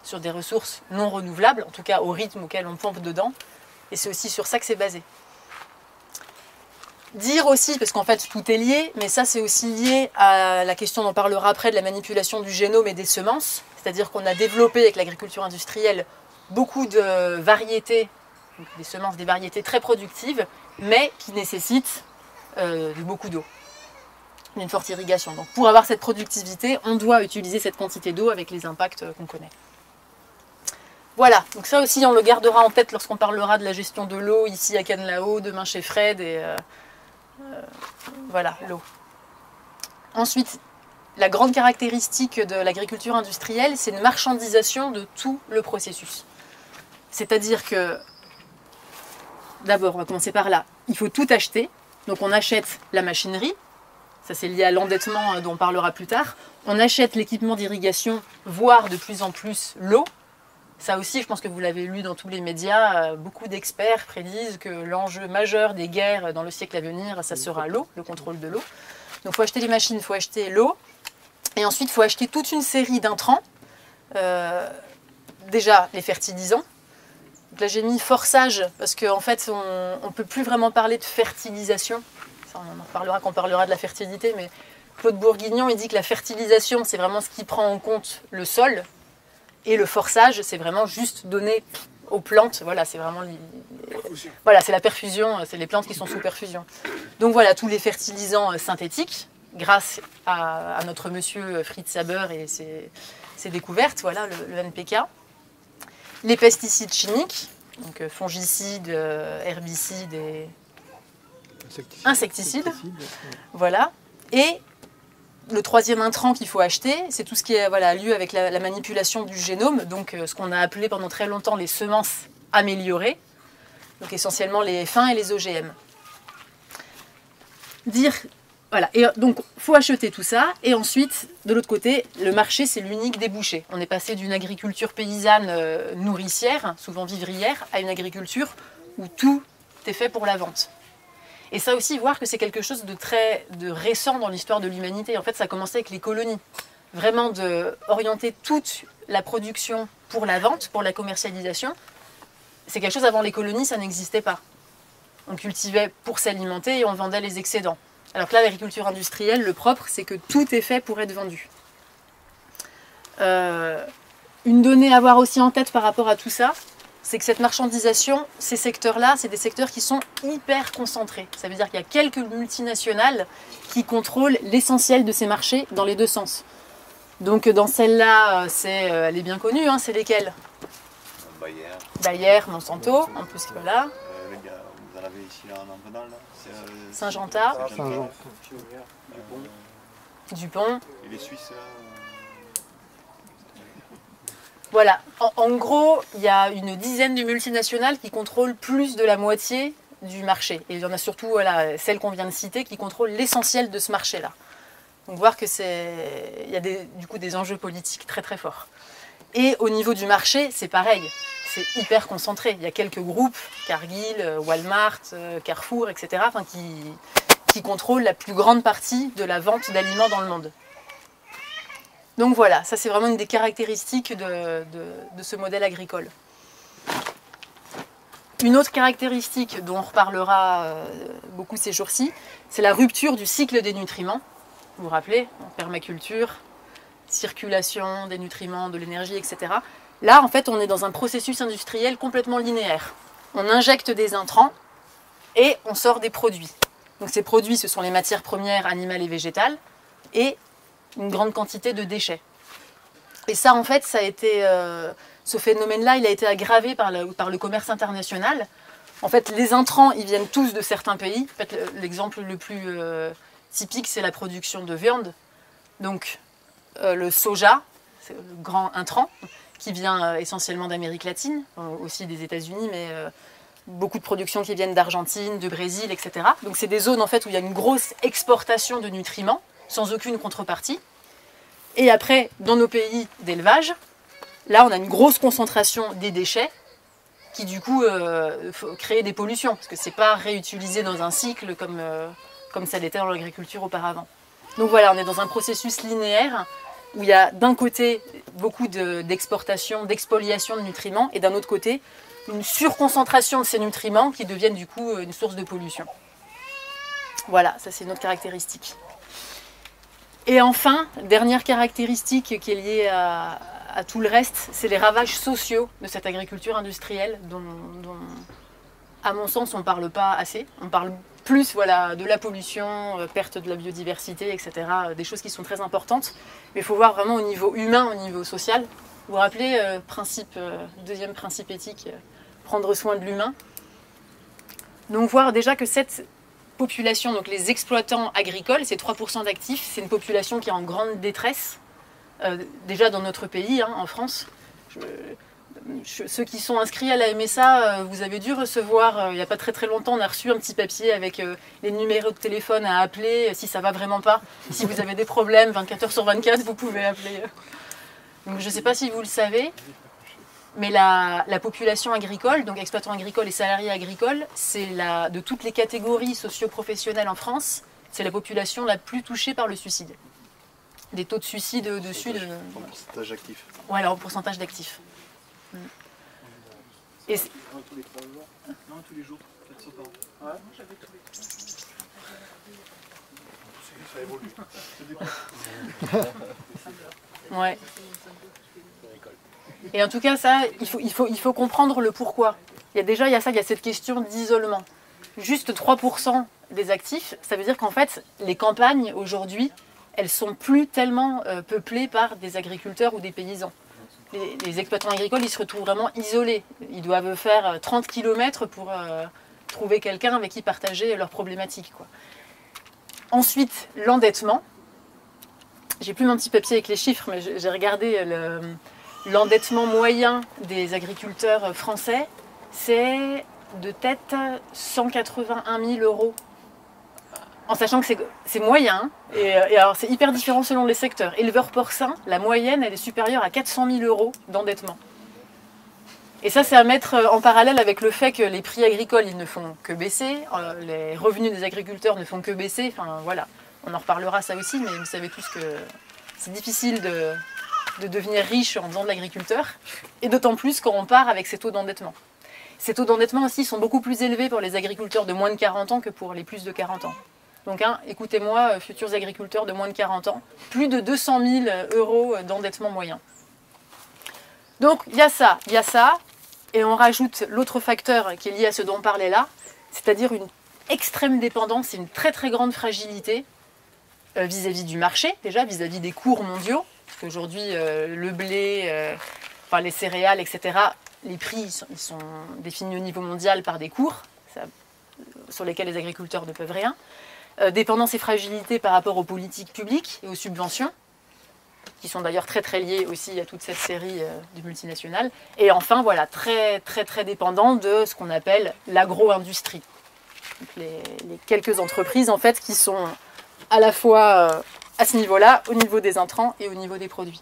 sur des ressources non renouvelables, en tout cas au rythme auquel on pompe dedans, et c'est aussi sur ça que c'est basé. Dire aussi, parce qu'en fait tout est lié, mais ça c'est aussi lié à la question, on en parlera après, de la manipulation du génome et des semences, c'est-à-dire qu'on a développé avec l'agriculture industrielle beaucoup de variétés, des semences, des variétés très productives, mais qui nécessitent beaucoup d'eau, d'une forte irrigation. Donc pour avoir cette productivité, on doit utiliser cette quantité d'eau avec les impacts qu'on connaît. Voilà, donc ça aussi on le gardera en tête lorsqu'on parlera de la gestion de l'eau ici à Canlao, demain chez Fred, et voilà, l'eau. Ensuite, la grande caractéristique de l'agriculture industrielle, c'est une marchandisation de tout le processus. C'est-à-dire que, d'abord, on va commencer par là, il faut tout acheter. Donc on achète la machinerie, ça c'est lié à l'endettement dont on parlera plus tard. On achète l'équipement d'irrigation, voire de plus en plus l'eau. Ça aussi, je pense que vous l'avez lu dans tous les médias, beaucoup d'experts prédisent que l'enjeu majeur des guerres dans le siècle à venir, ça sera l'eau, le contrôle de l'eau. Donc il faut acheter les machines, il faut acheter l'eau. Et ensuite, il faut acheter toute une série d'intrants. Déjà, les fertilisants. Donc là, j'ai mis forçage, parce qu'en fait, on ne peut plus vraiment parler de fertilisation. Ça, on en reparlera quand on parlera de la fertilité, mais Claude Bourguignon, il dit que la fertilisation, c'est vraiment ce qui prend en compte le sol, et le forçage, c'est vraiment juste donner aux plantes, voilà, c'est vraiment voilà, c'est la perfusion, c'est les plantes qui sont sous perfusion. Donc voilà, tous les fertilisants synthétiques, grâce à notre monsieur Fritz Haber et ses découvertes, voilà, le NPK. Les pesticides chimiques, donc fongicides, herbicides et insecticides. Voilà. Et le troisième intrant qu'il faut acheter, c'est tout ce qui est lieu avec la manipulation du génome, donc ce qu'on a appelé pendant très longtemps les semences améliorées, donc essentiellement les F1 et les OGM. Voilà, et donc il faut acheter tout ça, et ensuite, de l'autre côté, le marché c'est l'unique débouché. On est passé d'une agriculture paysanne nourricière, souvent vivrière, à une agriculture où tout est fait pour la vente. Et ça aussi, voir que c'est quelque chose de récent dans l'histoire de l'humanité. En fait, ça a commencé avec les colonies. Vraiment d'orienter toute la production pour la vente, pour la commercialisation. C'est quelque chose, avant les colonies, ça n'existait pas. On cultivait pour s'alimenter et on vendait les excédents. Alors que là, l'agriculture industrielle, le propre, c'est que tout est fait pour être vendu. Une donnée à avoir aussi en tête par rapport à tout ça, c'est que cette marchandisation, ces secteurs-là, c'est des secteurs qui sont hyper concentrés. Ça veut dire qu'il y a quelques multinationales qui contrôlent l'essentiel de ces marchés dans les deux sens. Donc dans celle-là, elle est bien connue, hein, c'est lesquelles? Bayer, Monsanto, en plus voilà. Vous en avez ici là, en venant là. Syngenta. Dupont. Et les Suisses là. Voilà, en gros, il y a une dizaine de multinationales qui contrôlent plus de la moitié du marché. Et il y en a surtout voilà, celle qu'on vient de citer qui contrôle l'essentiel de ce marché-là. Donc voir que il y a du coup des enjeux politiques très très forts. Et au niveau du marché, c'est pareil. C'est hyper concentré. Il y a quelques groupes, Cargill, Walmart, Carrefour, etc., enfin, qui contrôlent la plus grande partie de la vente d'aliments dans le monde. Donc voilà, ça c'est vraiment une des caractéristiques de ce modèle agricole. Une autre caractéristique dont on reparlera beaucoup ces jours-ci, c'est la rupture du cycle des nutriments. Vous vous rappelez, permaculture, circulation des nutriments, de l'énergie, etc. Là, en fait, on est dans un processus industriel complètement linéaire. On injecte des intrants et on sort des produits. Donc ces produits, ce sont les matières premières animales et végétales et une grande quantité de déchets. Et ça, en fait, ça a été, ce phénomène-là, il a été aggravé par le commerce international. En fait, les intrants, ils viennent tous de certains pays. En fait, l'exemple le plus typique, c'est la production de viande. Donc, le soja, c'est le grand intrant, qui vient essentiellement d'Amérique latine, aussi des États-Unis, mais beaucoup de productions qui viennent d'Argentine, de Brésil, etc. Donc, c'est des zones, en fait, où il y a une grosse exportation de nutriments, sans aucune contrepartie. Et après, dans nos pays d'élevage, là, on a une grosse concentration des déchets qui, du coup, créent des pollutions, parce que ce n'est pas réutilisé dans un cycle comme ça l'était dans l'agriculture auparavant. Donc voilà, on est dans un processus linéaire où il y a d'un côté beaucoup d'exportation, d'expoliation de nutriments, et d'un autre côté, une surconcentration de ces nutriments qui deviennent du coup une source de pollution. Voilà, ça c'est une autre caractéristique. Et enfin, dernière caractéristique qui est liée à tout le reste, c'est les ravages sociaux de cette agriculture industrielle dont à mon sens, on ne parle pas assez. On parle plus voilà, de la pollution, perte de la biodiversité, etc. Des choses qui sont très importantes. Mais il faut voir vraiment au niveau humain, au niveau social. Vous vous rappelez, deuxième principe éthique, prendre soin de l'humain. Donc voir déjà que cette population, donc les exploitants agricoles, c'est 3% d'actifs, c'est une population qui est en grande détresse, déjà dans notre pays, hein, en France. Ceux qui sont inscrits à la MSA, vous avez dû recevoir, il n'y a pas très très longtemps, on a reçu un petit papier avec les numéros de téléphone à appeler si ça ne va vraiment pas. Si vous avez des problèmes, 24 heures sur 24, vous pouvez appeler. Donc, je ne sais pas si vous le savez, mais la population agricole, donc exploitants agricoles et salariés agricoles, c'est de toutes les catégories socio-professionnelles en France, c'est la population la plus touchée par le suicide. Des taux de suicide au-dessus de... En pourcentage d'actifs. Ouais, alors en pourcentage d'actifs. Et tous les 3 jours? Non, tous les jours, 400 par an. Ouais, moi j'avais tous les... Ça évolue. Ouais. Et en tout cas, ça, il faut comprendre le pourquoi. Il y a cette question d'isolement. Juste 3% des actifs, ça veut dire qu'en fait, les campagnes aujourd'hui, elles sont plus tellement peuplées par des agriculteurs ou des paysans. Les exploitants agricoles, ils se retrouvent vraiment isolés. Ils doivent faire 30 km pour trouver quelqu'un avec qui partager leurs problématiques, quoi. Ensuite, l'endettement. J'ai plus mon petit papier avec les chiffres, mais j'ai regardé l'endettement moyen des agriculteurs français. C'est de tête 181 000 €. En sachant que c'est moyen, et alors c'est hyper différent selon les secteurs. Éleveur porcin, la moyenne, elle est supérieure à 400 000 € d'endettement. Et ça, c'est à mettre en parallèle avec le fait que les prix agricoles, ils ne font que baisser, les revenus des agriculteurs ne font que baisser, enfin voilà, on en reparlera ça aussi, mais vous savez tous que c'est difficile de devenir riche en faisant de l'agriculteur, et d'autant plus quand on part avec ces taux d'endettement. Ces taux d'endettement aussi sont beaucoup plus élevés pour les agriculteurs de moins de 40 ans que pour les plus de 40 ans. Donc, écoutez-moi, futurs agriculteurs de moins de 40 ans, plus de 200 000 € d'endettement moyen. Donc, il y a ça, et on rajoute l'autre facteur qui est lié à ce dont on parlait là, c'est-à-dire une extrême dépendance et une très très grande fragilité vis-à-vis du marché, déjà, vis-à-vis des cours mondiaux, parce qu'aujourd'hui, le blé, les céréales, etc., les prix ils sont définis au niveau mondial par des cours sur lesquels les agriculteurs ne peuvent rien. Dépendance et fragilité par rapport aux politiques publiques et aux subventions, qui sont d'ailleurs très très liées aussi à toute cette série de multinationales. Et enfin, voilà, très très très dépendant de ce qu'on appelle l'agro-industrie. Donc les quelques entreprises en fait qui sont à la fois à ce niveau-là, au niveau des intrants et au niveau des produits.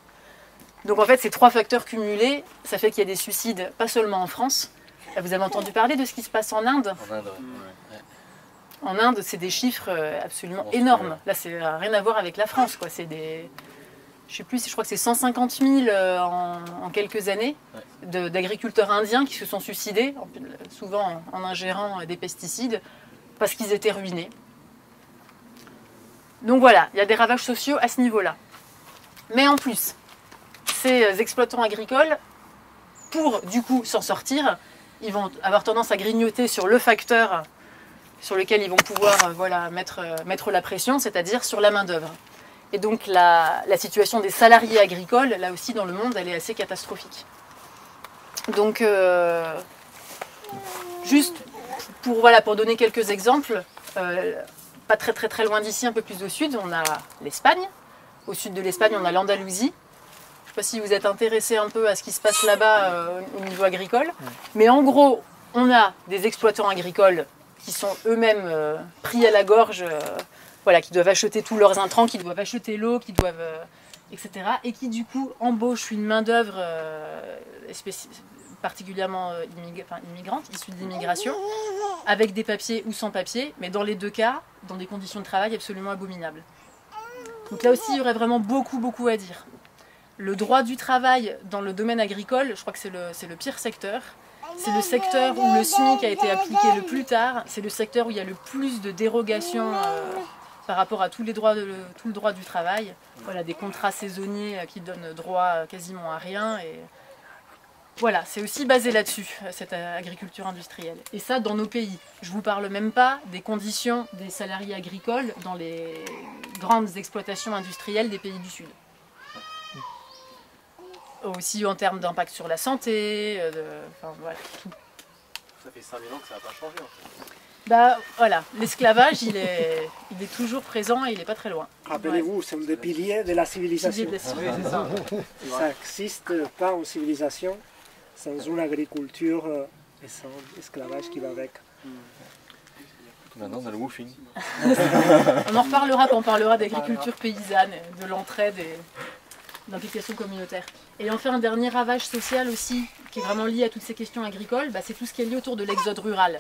Donc en fait, ces 3 facteurs cumulés, ça fait qu'il y a des suicides, pas seulement en France. Vous avez entendu parler de ce qui se passe en Inde? En Inde, ouais. En Inde, c'est des chiffres absolument énormes. Là, c'est rien à voir avec la France, quoi. C'est des... Je sais plus, je crois que c'est 150 000 en quelques années d'agriculteurs indiens qui se sont suicidés, souvent en ingérant des pesticides, parce qu'ils étaient ruinés. Donc voilà, il y a des ravages sociaux à ce niveau-là. Mais en plus, ces exploitants agricoles, pour du coup s'en sortir, ils vont avoir tendance à grignoter sur le facteur sur lequel ils vont pouvoir voilà, mettre la pression, c'est-à-dire sur la main-d'œuvre. Et donc la situation des salariés agricoles, là aussi dans le monde, elle est assez catastrophique. Donc, juste pour donner quelques exemples, pas très loin d'ici, un peu plus au sud, on a l'Espagne. Au sud de l'Espagne, on a l'Andalousie. Je ne sais pas si vous êtes intéressé un peu à ce qui se passe là-bas au niveau agricole. Mais en gros, on a des exploitants agricoles qui sont eux-mêmes pris à la gorge, voilà, qui doivent acheter tous leurs intrants, qui doivent acheter l'eau, qui doivent, etc. Et qui du coup embauchent une main-d'œuvre particulièrement immigrante, issue de l'immigration, avec des papiers ou sans papiers, mais dans les 2 cas, dans des conditions de travail absolument abominables. Donc là aussi, il y aurait vraiment beaucoup à dire. Le droit du travail dans le domaine agricole, je crois que c'est le pire secteur. C'est le secteur où le SMIC a été appliqué le plus tard. C'est le secteur où il y a le plus de dérogations par rapport à tout le droit du travail. Voilà, des contrats saisonniers qui donnent droit quasiment à rien. Et voilà, c'est aussi basé là-dessus, cette agriculture industrielle. Et ça, dans nos pays. Je ne vous parle même pas des conditions des salariés agricoles dans les grandes exploitations industrielles des pays du Sud. Aussi en termes d'impact sur la santé, enfin voilà, tout. Ça fait 5000 ans que ça n'a pas changé en fait. Bah voilà, l'esclavage il est toujours présent et il n'est pas très loin. Rappelez-vous, c'est un des piliers de la civilisation. Oui, c'est ça. Ça n'existe pas en civilisation sans une agriculture et sans l'esclavage qui va avec. Maintenant on a le woofing. On en reparlera quand on parlera d'agriculture paysanne, de l'entraide et d'implication communautaire. Et enfin, un dernier ravage social aussi, qui est vraiment lié à toutes ces questions agricoles, c'est tout ce qui est lié autour de l'exode rural.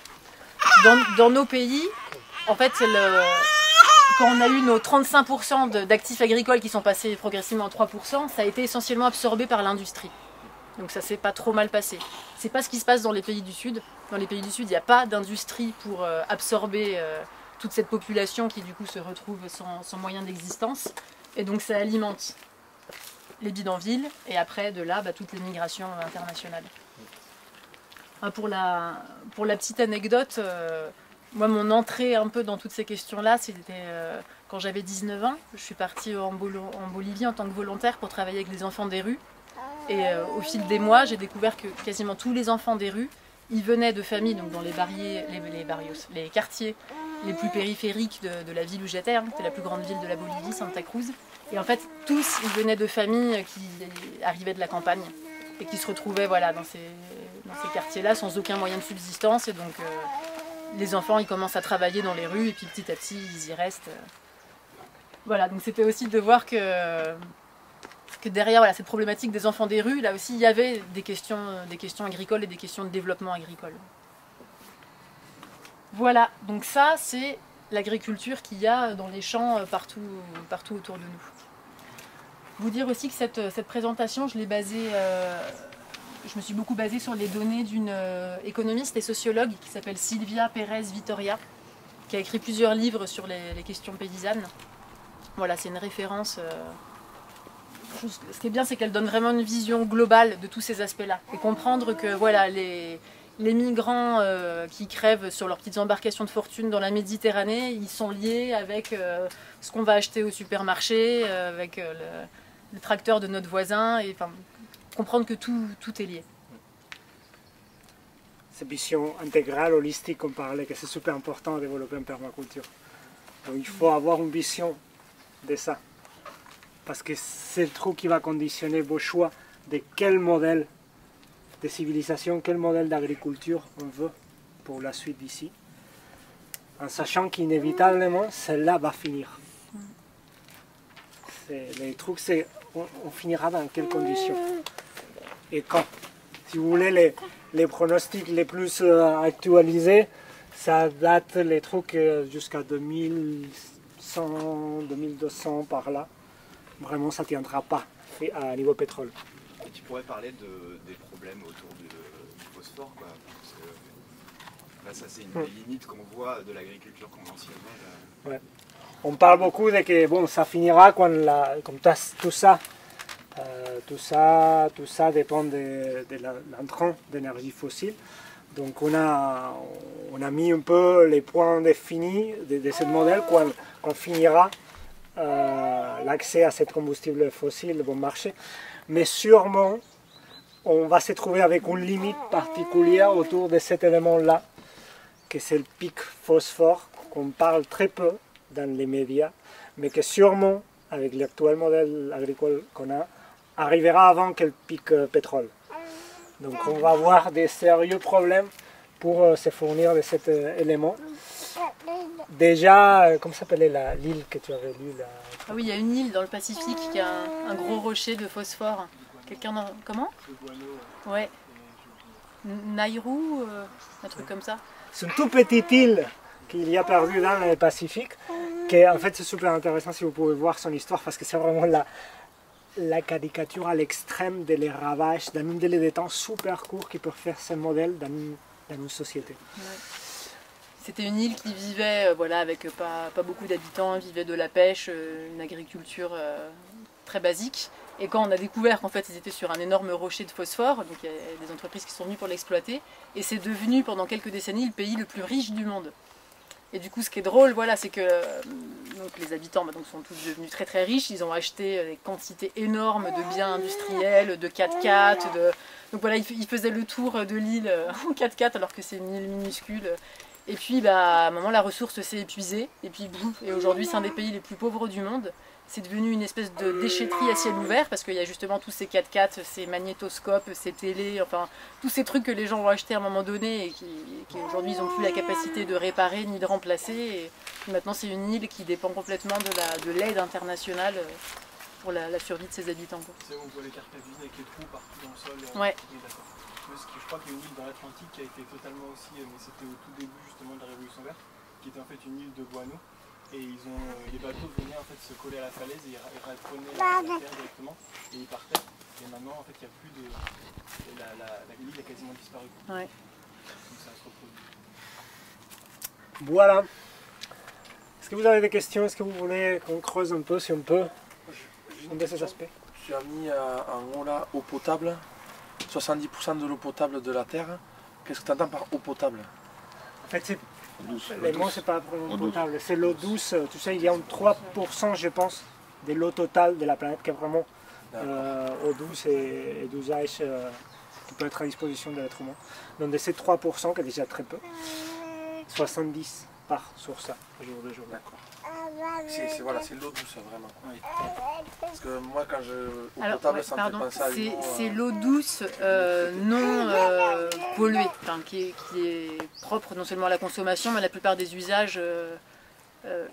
Dans nos pays, en fait, quand on a eu nos 35% d'actifs agricoles qui sont passés progressivement à 3%, ça a été essentiellement absorbé par l'industrie. Donc ça s'est pas trop mal passé. C'est pas ce qui se passe dans les pays du Sud. Dans les pays du Sud, il n'y a pas d'industrie pour absorber toute cette population qui du coup se retrouve sans moyen d'existence. Et donc ça alimente les bidonvilles, et après, de là, toutes les migrations internationales. Pour la petite anecdote, moi, mon entrée un peu dans toutes ces questions-là, c'était quand j'avais 19 ans. Je suis partie en Bolivie en tant que volontaire pour travailler avec les enfants des rues. Et au fil des mois, j'ai découvert que quasiment tous les enfants des rues, ils venaient de familles, donc dans les quartiers les plus périphériques de la ville où j'étais, c'était la plus grande ville de la Bolivie, Santa Cruz. Et en fait, tous, ils venaient de familles qui arrivaient de la campagne et qui se retrouvaient voilà, dans ces quartiers-là sans aucun moyen de subsistance. Et donc, les enfants, ils commencent à travailler dans les rues et puis petit à petit, ils y restent. Voilà, donc c'était aussi de voir que derrière voilà, cette problématique des enfants des rues, là aussi, il y avait des questions agricoles et des questions de développement agricole. Voilà, donc ça, c'est l'agriculture qu'il y a dans les champs partout autour de nous. Vous dire aussi que cette présentation, je me suis beaucoup basée sur les données d'une économiste et sociologue qui s'appelle Silvia Pérez Vitoria, qui a écrit plusieurs livres sur les questions paysannes. Voilà, c'est une référence. Ce qui est bien, c'est qu'elle donne vraiment une vision globale de tous ces aspects-là. Et comprendre que voilà, les migrants qui crèvent sur leurs petites embarcations de fortune dans la Méditerranée, ils sont liés avec ce qu'on va acheter au supermarché, avec le tracteur de notre voisin, et enfin, comprendre que tout est lié. Cette vision intégrale, holistique, on parlait, que c'est super important à développer en permaculture. Donc il faut avoir une vision de ça. Parce que c'est le truc qui va conditionner vos choix de quel modèle de civilisation, quel modèle d'agriculture on veut pour la suite d'ici. en sachant qu'inévitablement, celle-là va finir. Les trucs, c'est on finira dans quelles conditions et quand. Si vous voulez, les pronostics les plus actualisés, ça date les trucs jusqu'à 2100, 2200 par là. Vraiment, ça ne tiendra pas à niveau pétrole. Et tu pourrais parler des problèmes autour du phosphore, quoi, parce que là, ça c'est une des limites qu'on voit de l'agriculture conventionnelle. Ouais. On parle beaucoup de que bon, ça finira quand comme tout ça dépend de l'entrant d'énergie fossile. Donc on a mis un peu les points définis de ce modèle quand finira l'accès à ce combustible fossile bon marché. Mais sûrement, on va se trouver avec une limite particulière autour de cet élément-là, que c'est le pic phosphore, qu'on parle très peu dans les médias, mais que sûrement, avec l'actuel modèle agricole qu'on a, arrivera avant que le pic pétrole. Donc on va avoir des sérieux problèmes pour se fournir de cet élément. Déjà, comment s'appelait l'île que tu avais lue là? Ah oui, il y a une île dans le Pacifique qui a un gros rocher de phosphore. Quelqu'un comment? Ouais. Nauru, un truc comme ça. C'est une toute petite île qu'il y a perdue dans le Pacifique, qui en fait c'est super intéressant si vous pouvez voir son histoire, parce que c'est vraiment la caricature à l'extrême des ravages d'un délai de temps super court qui peut faire ce modèle dans une société. Ouais. C'était une île qui vivait voilà, avec pas beaucoup d'habitants, vivait de la pêche, une agriculture très basique. Et quand on a découvert qu'en fait ils étaient sur un énorme rocher de phosphore, donc il y a des entreprises qui sont venues pour l'exploiter, et c'est devenu pendant quelques décennies le pays le plus riche du monde. Et du coup, ce qui est drôle, voilà, c'est que donc, les habitants donc, sont tous devenus très très riches. Ils ont acheté des quantités énormes de biens industriels, de 4x4. Donc voilà, ils faisaient le tour de l'île en 4x4 alors que c'est une île minuscule. Et puis, à un moment, la ressource s'est épuisée. Et puis, boum. Et aujourd'hui, c'est un des pays les plus pauvres du monde. C'est devenu une espèce de déchetterie à ciel ouvert parce qu'il y a justement tous ces 4x4, ces magnétoscopes, ces télés, enfin tous ces trucs que les gens ont achetés à un moment donné et qui aujourd'hui ils n'ont plus la capacité de réparer ni de remplacer. Et maintenant c'est une île qui dépend complètement de l'aide internationale pour la survie de ses habitants. C'est où on voit les cartes à vide avec les trous partout dans le sol. Ouais. Oui, d'accord. Je crois qu'il y a une île dans l'Atlantique qui a été totalement aussi, mais c'était au tout début justement de la Révolution verte, qui était en fait une île de guano. Et les bateaux venaient en fait se coller à la falaise et ils prenaient la terre directement et ils partaient. Et maintenant en fait il n'y a plus de... l'île a quasiment disparu. Ouais. Donc ça se reproduit. Voilà. Est-ce que vous avez des questions? Est-ce que vous voulez qu'on creuse un peu, si on peut, de ces aspects? Tu as mis en haut là, eau potable, 70% de l'eau potable de la terre. Qu'est-ce que tu entends par eau potable? En fait, c'est... Les mots, c'est pas vraiment potable, c'est l'eau douce. Tu sais, il y a 3%, je pense, de l'eau totale de la planète qui est vraiment eau douce et d'usage qui peut être à disposition de l'être humain. Donc de ces 3%, qui est déjà très peu, 70 part sur ça, jour de jour. D'accord. Voilà, c'est l'eau douce, vraiment. Oui. Parce que moi, quand eau potable, ça me fait penser à une eau... C'est l'eau douce non polluée, enfin, qui est propre non seulement à la consommation, mais à la plupart des usages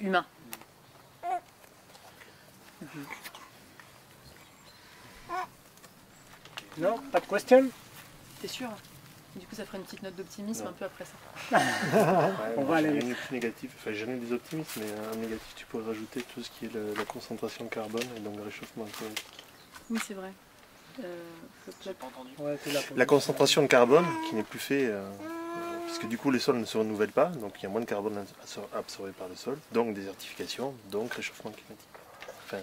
humains. Non, pas de question? T'es sûr? Du coup, ça ferait une petite note d'optimisme un peu après ça. On va aller plus négatif. Enfin, j'en ai des optimistes, mais un négatif, tu pourrais rajouter tout ce qui est la concentration de carbone et donc le réchauffement climatique. Oui, c'est vrai. J'ai pas entendu. Ouais, la concentration de carbone qui n'est plus fait, puisque du coup les sols ne se renouvellent pas, donc il y a moins de carbone absorbé par le sol, donc désertification, donc réchauffement climatique. Enfin,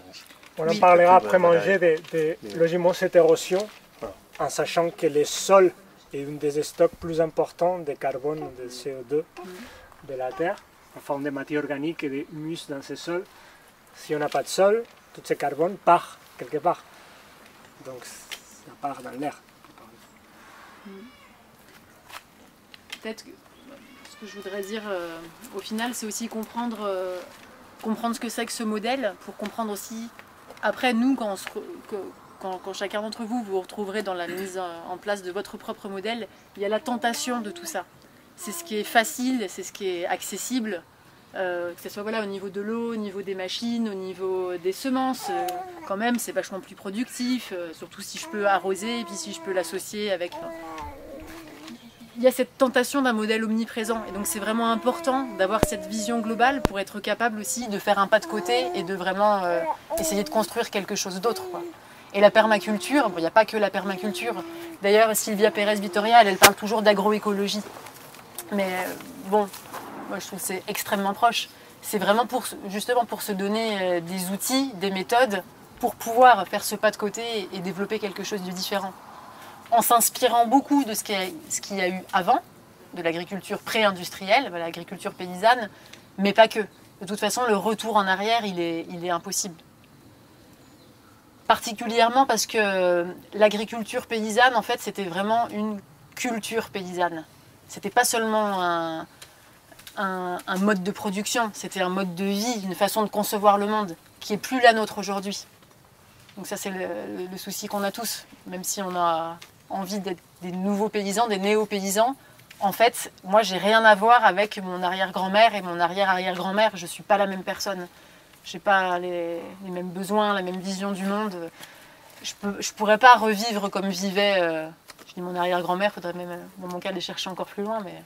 on en parlera après manger logiquement cette érosion, en sachant que les sols est un des stocks plus importants de carbone, de CO2 de la Terre, en forme de matière organique et d'humus dans ces sols. Si on n'a pas de sol, tout ce carbone part quelque part. Donc ça part dans l'air. Peut-être que ce que je voudrais dire au final, c'est aussi comprendre ce que c'est que ce modèle, pour comprendre aussi, après nous, quand chacun d'entre vous vous retrouverez dans la mise en place de votre propre modèle, il y a la tentation de tout ça. c'est ce qui est facile, c'est ce qui est accessible, que ce soit voilà, au niveau de l'eau, au niveau des machines, au niveau des semences, quand même c'est vachement plus productif, surtout si je peux arroser et puis si je peux l'associer avec... Il y a cette tentation d'un modèle omniprésent et donc c'est vraiment important d'avoir cette vision globale pour être capable aussi de faire un pas de côté et de vraiment essayer de construire quelque chose d'autre. Et la permaculture, il n'y a pas que la permaculture. D'ailleurs, Sylvia Pérez-Vitoria, elle parle toujours d'agroécologie. Mais bon, moi je trouve que c'est extrêmement proche. C'est vraiment justement pour se donner des outils, des méthodes pour pouvoir faire ce pas de côté et développer quelque chose de différent. En s'inspirant beaucoup de ce qu'il y a eu avant, de l'agriculture pré-industrielle, l'agriculture paysanne, mais pas que. De toute façon, le retour en arrière, il est impossible. Particulièrement parce que l'agriculture paysanne, en fait, c'était vraiment une culture paysanne. C'était pas seulement un mode de production, c'était un mode de vie, une façon de concevoir le monde, qui est plus la nôtre aujourd'hui. Donc ça, c'est le souci qu'on a tous, même si on a envie d'être des nouveaux paysans, des néo-paysans. En fait, moi, j'ai rien à voir avec mon arrière-grand-mère et mon arrière-arrière-grand-mère. Je suis pas la même personne. Je n'ai pas les mêmes besoins, la même vision du monde. Je pourrais pas revivre comme vivait je dis mon arrière-grand-mère, il faudrait même, dans mon cas, aller chercher encore plus loin. Mais...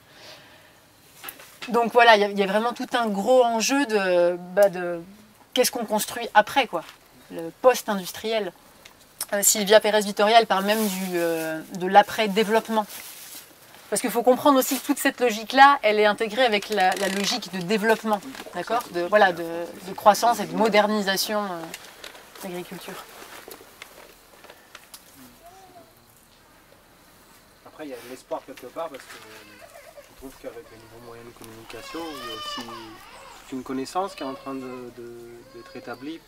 Donc voilà, il y a vraiment tout un gros enjeu de qu'est-ce qu'on construit après, quoi, le post-industriel. Sylvia Pérez-Vitoria, elle parle même de l'après-développement. Parce qu'il faut comprendre aussi que toute cette logique-là, elle est intégrée avec la logique de développement, d'accord, de croissance et de modernisation de l'agriculture. Après, il y a de l'espoir quelque part, parce que je trouve qu'avec les nouveaux moyens de communication, il y a aussi toute une connaissance qui est en train d'être établie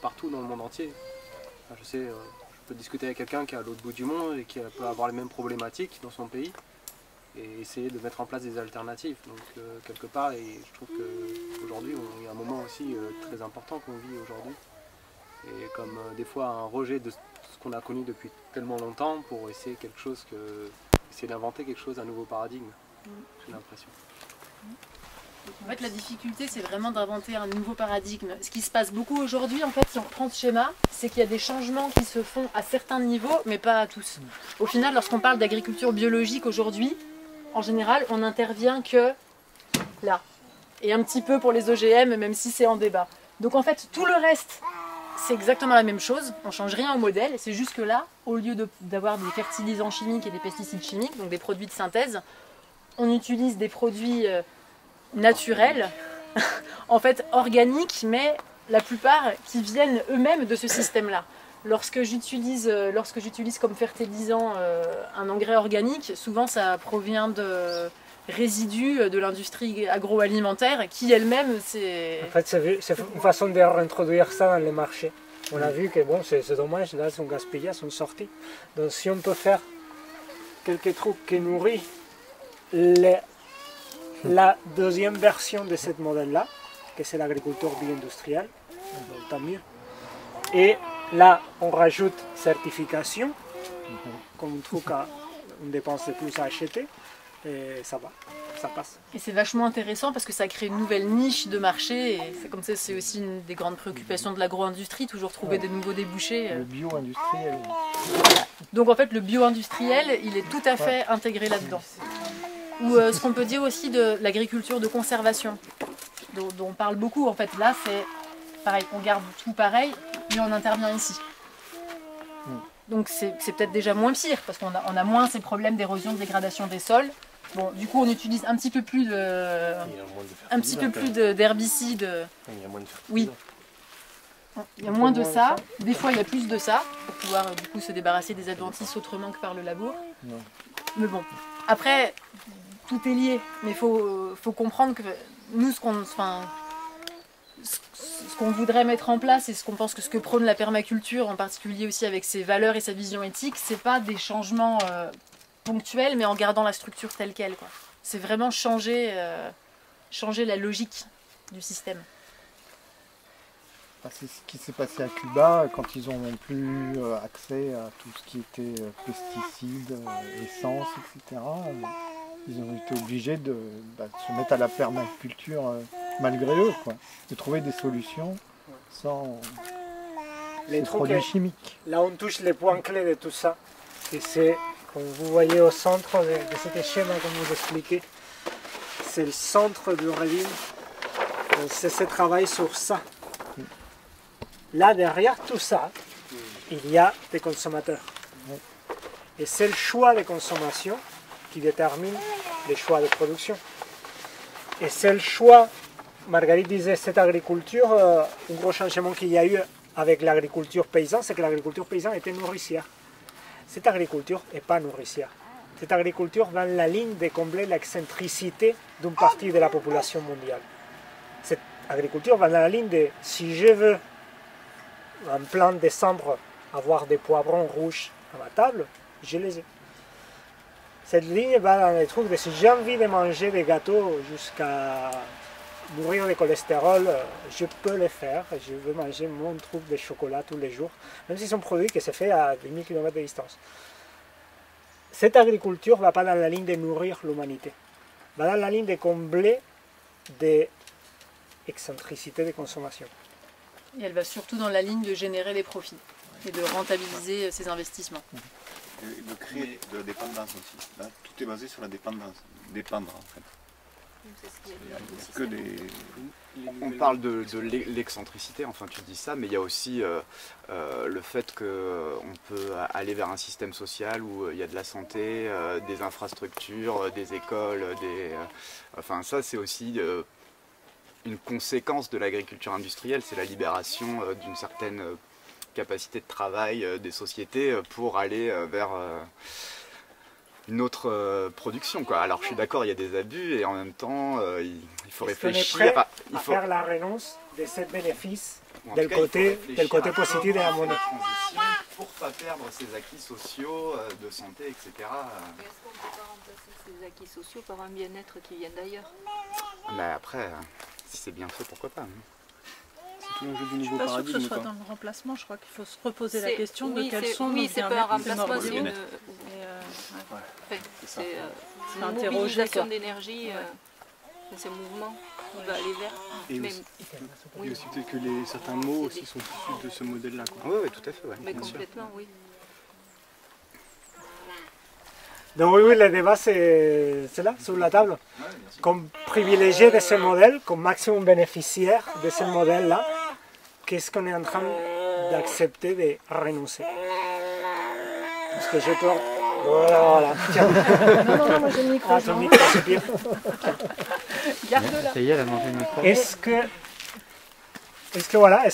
partout dans le monde entier. Enfin, je sais, je peux discuter avec quelqu'un qui est à l'autre bout du monde et qui peut avoir les mêmes problématiques dans son pays, et essayer de mettre en place des alternatives. Donc quelque part, et je trouve qu'aujourd'hui, il y a un moment aussi très important qu'on vit aujourd'hui. Et comme des fois un rejet de ce qu'on a connu depuis tellement longtemps pour essayer essayer d'inventer quelque chose, un nouveau paradigme, j'ai l'impression. En fait, la difficulté, c'est vraiment d'inventer un nouveau paradigme. Ce qui se passe beaucoup aujourd'hui, en fait, si on reprend ce schéma, c'est qu'il y a des changements qui se font à certains niveaux, mais pas à tous. Au final, lorsqu'on parle d'agriculture biologique aujourd'hui, en général, on n'intervient que là. Et un petit peu pour les OGM, même si c'est en débat. Donc en fait, tout le reste, c'est exactement la même chose. On ne change rien au modèle. C'est juste que là, au lieu d'avoir des fertilisants chimiques et des pesticides chimiques, donc des produits de synthèse, on utilise des produits naturels, en fait organiques, mais la plupart qui viennent eux-mêmes de ce système-là. Lorsque j'utilise comme fertilisant un engrais organique, souvent ça provient de résidus de l'industrie agroalimentaire qui elle-même, c'est... En fait, c'est une façon de réintroduire ça dans les marchés. On a vu que bon, c'est dommage, là, son gaspillage, sont sortis. Donc si on peut faire quelques trucs qui nourrissent la deuxième version de ce modèle-là, que c'est l'agriculture bio-industrielle, tant mieux. Et là, on rajoute certification, comme truc on dépense plus à acheter, et ça va, ça passe. Et c'est vachement intéressant parce que ça crée une nouvelle niche de marché, et c'est comme ça, c'est aussi une des grandes préoccupations de l'agro-industrie, toujours trouver des nouveaux débouchés. Le bio-industriel. Donc en fait, le bio-industriel, il est tout à fait intégré là-dedans. Ou ce qu'on peut dire aussi de l'agriculture de conservation, dont on parle beaucoup. En fait, là, c'est pareil, on garde tout pareil, mais on intervient ici. Donc c'est peut-être déjà moins pire, parce qu'on a moins ces problèmes d'érosion, de dégradation des sols. Bon, du coup, on utilise un petit peu plus d'herbicides. Il y a moins de fertilisants. Oui. Il y a moins de ça. Des fois, il y a plus de ça, pour pouvoir du coup se débarrasser des adventices autrement que par le labour. Non. Mais bon, après, tout est lié. Mais il faut comprendre que nous, ce qu'on voudrait mettre en place et ce qu'on pense que ce que prône la permaculture, en particulier aussi avec ses valeurs et sa vision éthique, c'est pas des changements ponctuels, mais en gardant la structure telle qu'elle. C'est vraiment changer la logique du système. C'est ce qui s'est passé à Cuba quand ils n'ont plus accès à tout ce qui était pesticides, essences, etc. ils ont été obligés de se mettre à la permaculture malgré eux, quoi. De trouver des solutions sans les produits chimiques. Là, on touche les points clés de tout ça. Et c'est, comme vous voyez au centre de cet schéma, comme vous expliquez, c'est le centre du Redin. C'est ce travail sur ça. Là, derrière tout ça, il y a des consommateurs. Et c'est le choix de consommation qui détermine les choix de production. Et c'est le choix, Marguerite disait, cette agriculture, un gros changement qu'il y a eu avec l'agriculture paysanne, c'est que l'agriculture paysanne était nourricière. Cette agriculture n'est pas nourricière. Cette agriculture va dans la ligne de combler l'excentricité d'une partie de la population mondiale. Cette agriculture va dans la ligne de, si je veux, en plein décembre, avoir des poivrons rouges à ma table, je les ai. Cette ligne va dans les trucs de si j'ai envie de manger des gâteaux jusqu'à mourir de cholestérol, je peux le faire. Je veux manger mon truc de chocolat tous les jours, même si c'est un produit qui se fait à 10 000 km de distance. Cette agriculture ne va pas dans la ligne de nourrir l'humanité, va dans la ligne de combler des excentricités de consommation. Et elle va surtout dans la ligne de générer des profits et de rentabiliser ses investissements. Et de créer de la dépendance aussi. Là, tout est basé sur la dépendance. Dépendre en fait. Que des... On parle de l'excentricité, enfin tu dis ça, mais il y a aussi le fait qu'on peut aller vers un système social où il y a de la santé, des infrastructures, des écoles, enfin ça c'est aussi une conséquence de l'agriculture industrielle, c'est la libération d'une certaine capacité de travail des sociétés pour aller vers une autre production, quoi. Alors je suis d'accord, il y a des abus et en même temps il faut réfléchir. On est prêt à faire la renonce de ces bénéfices del côté positif de la monnaie. Pour ne pas perdre ces acquis sociaux, de santé, etc. Est-ce qu'on ne peut pas remplacer ces acquis sociaux par un bien-être qui vient d'ailleurs? Mais après, si c'est bien fait, pourquoi pas. C'est tout l'enjeu du nouveau paradigme. Je ne suis pas sûre que ce soit dans le remplacement, je crois qu'il faut se reposer la question de quels sont nos bien-être. Oui, c'est pas un remplacement, c'est une mobilisation d'énergie, c'est un mouvement qui va aller vers. Et aussi peut-être que certains mots aussi sont issus de ce modèle-là. Oui, tout à fait. Ouais, mais complètement, oui. Donc oui, le débat c'est là, sur la table. Comme privilégié de ce modèle, comme maximum bénéficiaire de ce modèle-là, qu'est-ce qu'on est en train d'accepter de renoncer? Parce que j'ai peur... Voilà, tiens. Non, moi j'ai le micro. Ah, ton micro, c'est pire. Garde-la. Ça y est, elle a mangé le micro. Est-ce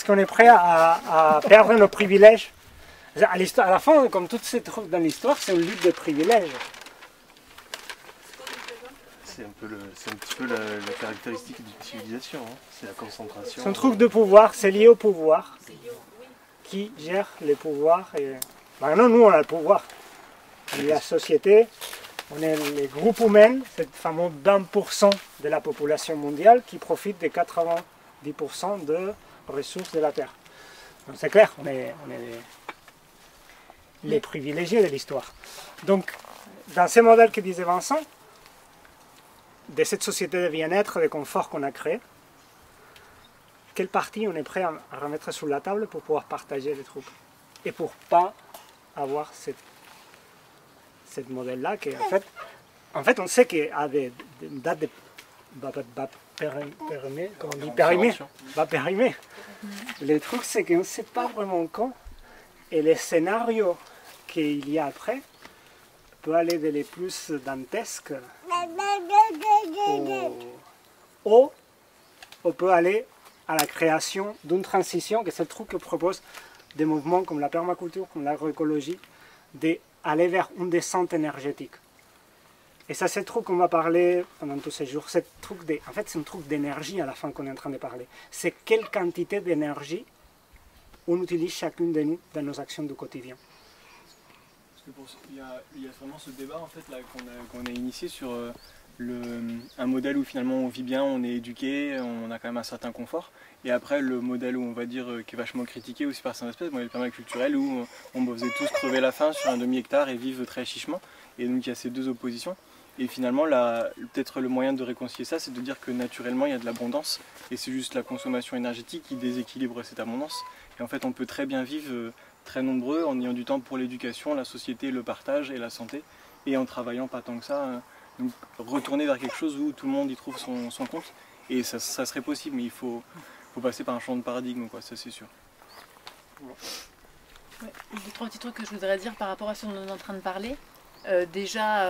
qu'on est prêt à perdre nos privilèges? À la fin, comme toutes ces trucs dans l'histoire, c'est une lutte de privilèges. C'est un petit peu la caractéristique d'une civilisation, hein. C'est la concentration. C'est un truc de pouvoir, c'est lié au pouvoir. Qui gère les pouvoirs et... Maintenant, nous, on a le pouvoir. Il y a la société, on est les groupes humains, cette fameuse 20% de la population mondiale qui profite des 90% de ressources de la Terre. Donc c'est clair, on est les privilégiés de l'histoire. Donc, dans ces modèles que disait Vincent, de cette société de bien-être, de confort qu'on a créé, quelle partie on est prêt à remettre sur la table pour pouvoir partager les trucs et pour ne pas avoir cette modèle-là qui en fait on sait qu'il y a des dates de périmer. Le truc c'est qu'on ne sait pas vraiment quand et les scénarios qu'il y a après peut aller de les plus dantesques ou on peut aller à la création d'une transition, que c'est le truc que propose des mouvements comme la permaculture, comme l'agroécologie, d'aller vers une descente énergétique. Et ça, c'est le truc qu'on va parler pendant tous ces jours. En fait, c'est un truc d'énergie à la fin qu'on est en train de parler. C'est quelle quantité d'énergie on utilise chacune de nous dans nos actions du quotidien. Il y a vraiment ce débat en fait, qu'on a initié sur un modèle où finalement on vit bien, on est éduqué, on a quand même un certain confort. Et après le modèle où on va dire qui est vachement critiqué aussi par certaines espèces, le modèle permaculturel où on faisait tous crever la faim sur un demi-hectare et vivre très chichement. Et donc il y a ces deux oppositions. Et finalement, peut-être le moyen de réconcilier ça, c'est de dire que naturellement, il y a de l'abondance, et c'est juste la consommation énergétique qui déséquilibre cette abondance. Et en fait, on peut très bien vivre très nombreux en ayant du temps pour l'éducation, la société, le partage et la santé, et en travaillant pas tant que ça. Donc retourner vers quelque chose où tout le monde y trouve son compte, et ça serait possible, mais il faut passer par un changement de paradigme, quoi, ça c'est sûr. Ouais, 2-3 petits trucs que je voudrais dire par rapport à ce dont on est en train de parler. Déjà,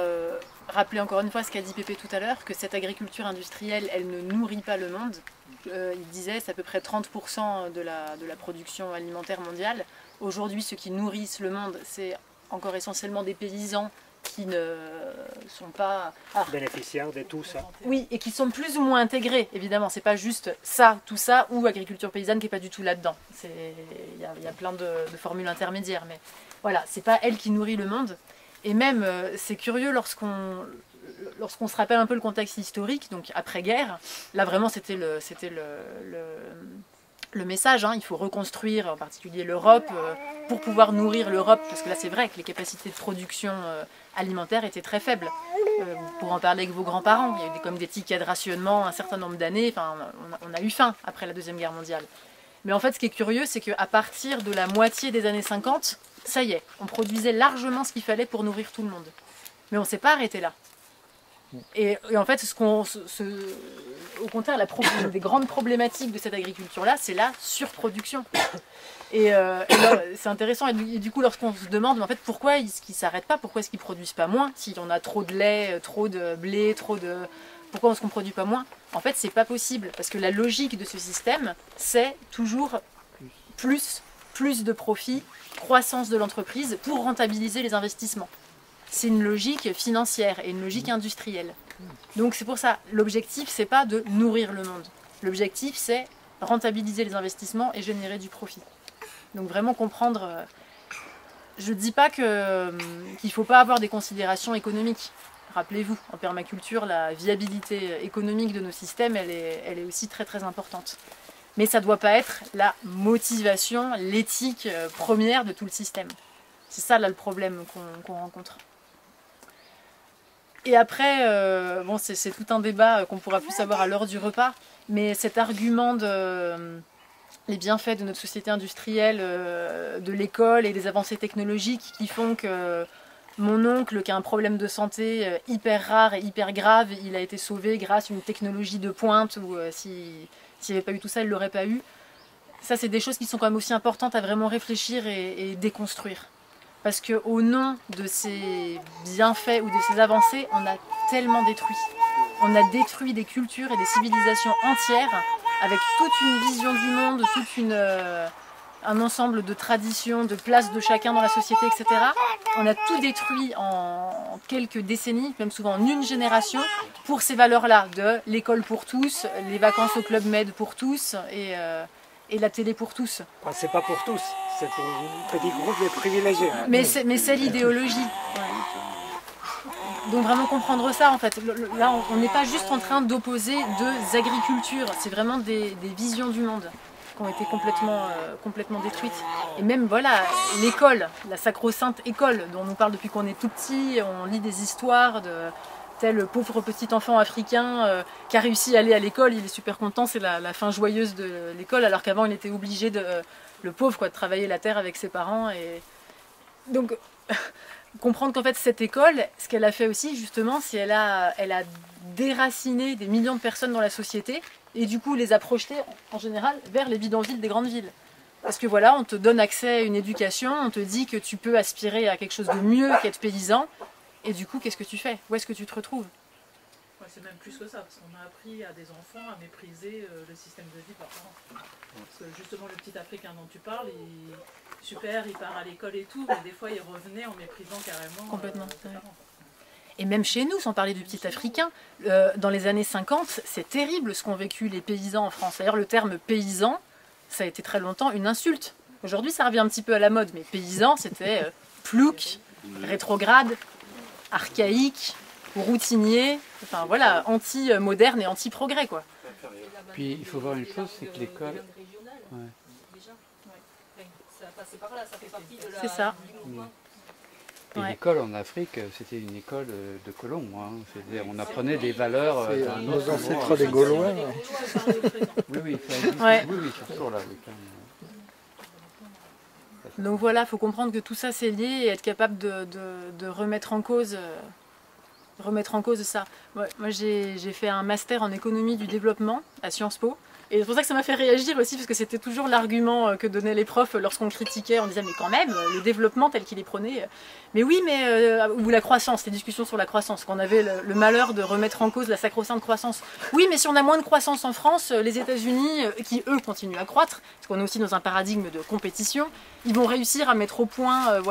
rappeler encore une fois ce qu'a dit Pépé tout à l'heure, que cette agriculture industrielle, elle ne nourrit pas le monde. Il disait c'est à peu près 30% de la production alimentaire mondiale. Aujourd'hui, ceux qui nourrissent le monde, c'est encore essentiellement des paysans qui ne sont pas bénéficiaires de tout ça. Oui, et qui sont plus ou moins intégrés, évidemment. C'est pas juste ça, tout ça, ou agriculture paysanne qui n'est pas du tout là-dedans. Il y a plein de formules intermédiaires, mais voilà, c'est pas elle qui nourrit le monde. Et même, c'est curieux lorsqu'on se rappelle un peu le contexte historique, donc après-guerre, là vraiment c'était le message, hein, il faut reconstruire en particulier l'Europe pour pouvoir nourrir l'Europe, parce que là c'est vrai que les capacités de production alimentaire étaient très faibles. Pour en parler avec vos grands-parents, il y a eu comme des tickets de rationnement un certain nombre d'années, enfin, on a eu faim après la Deuxième Guerre mondiale. Mais en fait ce qui est curieux, c'est qu'à partir de la moitié des années 50, ça y est, on produisait largement ce qu'il fallait pour nourrir tout le monde. Mais on ne s'est pas arrêté là. Et en fait, au contraire, une des grandes problématiques de cette agriculture-là, c'est la surproduction. Et c'est intéressant, et du coup, lorsqu'on se demande mais en fait, pourquoi est-ce qu'ils ne s'arrêtent pas, pourquoi est-ce qu'ils ne produisent pas moins, si on a trop de lait, trop de blé, pourquoi est-ce qu'on ne produit pas moins? En fait, c'est pas possible, parce que la logique de ce système, c'est toujours plus de profit, croissance de l'entreprise pour rentabiliser les investissements. C'est une logique financière et une logique industrielle. Donc c'est pour ça, l'objectif c'est pas de nourrir le monde. L'objectif c'est rentabiliser les investissements et générer du profit. Donc vraiment comprendre, je dis pas qu'il ne faut pas avoir des considérations économiques. Rappelez-vous, en permaculture, la viabilité économique de nos systèmes, elle est aussi très très importante. Mais ça ne doit pas être la motivation, l'éthique première de tout le système. C'est ça là le problème qu'on rencontre. Et après, bon, c'est tout un débat qu'on pourra plus avoir à l'heure du repas, mais cet argument les bienfaits de notre société industrielle, de l'école et des avancées technologiques qui font que mon oncle qui a un problème de santé hyper rare et hyper grave, il a été sauvé grâce à une technologie de pointe où s'il n'y avait pas eu tout ça, il ne l'aurait pas eu. Ça, c'est des choses qui sont quand même aussi importantes à vraiment réfléchir et déconstruire. Parce qu'au nom de ces bienfaits ou de ces avancées, on a tellement détruit. On a détruit des cultures et des civilisations entières avec toute une vision du monde, un ensemble de traditions, de places de chacun dans la société, etc. On a tout détruit en quelques décennies, même souvent en une génération, pour ces valeurs-là, de l'école pour tous, les vacances au Club Med pour tous et la télé pour tous. C'est pas pour tous, c'est pour un petit groupe de privilégiés. Mais c'est l'idéologie. Ouais. Donc vraiment comprendre ça en fait. Là on n'est pas juste en train d'opposer deux agricultures, c'est vraiment des visions du monde qui ont été complètement détruites. Et même voilà, l'école, la sacro-sainte école dont on nous parle depuis qu'on est tout petit, on lit des histoires de tel pauvre petit enfant africain qui a réussi à aller à l'école, il est super content, c'est la fin joyeuse de l'école, alors qu'avant il était obligé le pauvre de travailler la terre avec ses parents. Et donc comprendre qu'en fait cette école, ce qu'elle a fait aussi justement, c'est elle a déraciné des millions de personnes dans la société et du coup les a projetés en général vers les bidonvilles des grandes villes. Parce que voilà, on te donne accès à une éducation, on te dit que tu peux aspirer à quelque chose de mieux qu'être paysan. Et du coup, qu'est-ce que tu fais? Où est-ce que tu te retrouves? Ouais, c'est même plus que ça, parce qu'on a appris à des enfants à mépriser le système de vie par parents. Parce que justement, le petit Africain dont tu parles, super, il part à l'école et tout, mais des fois, il revenait en méprisant carrément complètement, ses parents. Et même chez nous, sans parler du petit Africain, dans les années 50, c'est terrible ce qu'ont vécu les paysans en France. D'ailleurs, le terme paysan, ça a été très longtemps une insulte. Aujourd'hui, ça revient un petit peu à la mode, mais paysan, c'était plouc, rétrograde, archaïque, routinier, enfin voilà, anti-moderne et anti-progrès quoi. Puis il faut voir une chose, c'est que l'école... C'est ça. Et Ouais. l'école en Afrique, c'était une école de colons. Hein. C'est-à-dire, on apprenait des valeurs. C'est d'un nos autre ancêtres monde. des Gaulois. Oui, oui, ça existe. Ouais. Oui, oui, toujours là. Oui, quand même. Donc voilà, il faut comprendre que tout ça c'est lié et être capable de remettre en cause ça. Moi j'ai fait un master en économie du développement à Sciences Po. Et c'est pour ça que ça m'a fait réagir aussi, parce que c'était toujours l'argument que donnaient les profs lorsqu'on critiquait. On disait, mais quand même, le développement tel qu'il est prôné. Mais oui, ou la croissance, les discussions sur la croissance, qu'on avait le malheur de remettre en cause la sacro-sainte croissance. Oui, mais si on a moins de croissance en France, les États-Unis, qui eux continuent à croître, parce qu'on est aussi dans un paradigme de compétition, ils vont réussir à mettre au point,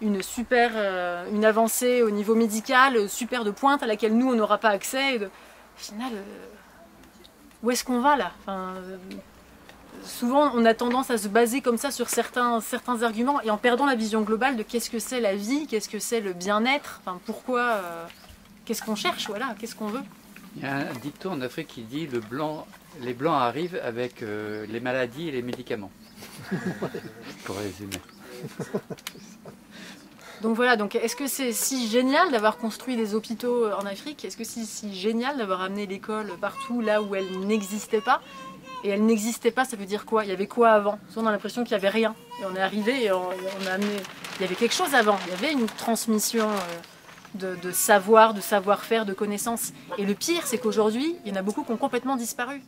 une avancée au niveau médical, super de pointe, à laquelle nous, on n'aura pas accès. Au final... où est-ce qu'on va là? Souvent, on a tendance à se baser comme ça sur certains arguments et en perdant la vision globale de qu'est-ce que c'est la vie, qu'est-ce que c'est le bien-être, pourquoi, qu'est-ce qu'on cherche, voilà, qu'est-ce qu'on veut. Il y a un dicton en Afrique qui dit les blancs arrivent avec les maladies et les médicaments. Pour résumer. Donc voilà, est-ce que c'est si génial d'avoir construit des hôpitaux en Afrique? Est-ce que c'est si génial d'avoir amené l'école partout là où elle n'existait pas? Et elle n'existait pas, ça veut dire quoi? Il y avait quoi avant? Souvent on a l'impression qu'il n'y avait rien. Et on est arrivé et on a amené... Il y avait quelque chose avant, il y avait une transmission de savoir, de savoir-faire, de connaissances. Et le pire, c'est qu'aujourd'hui, il y en a beaucoup qui ont complètement disparu.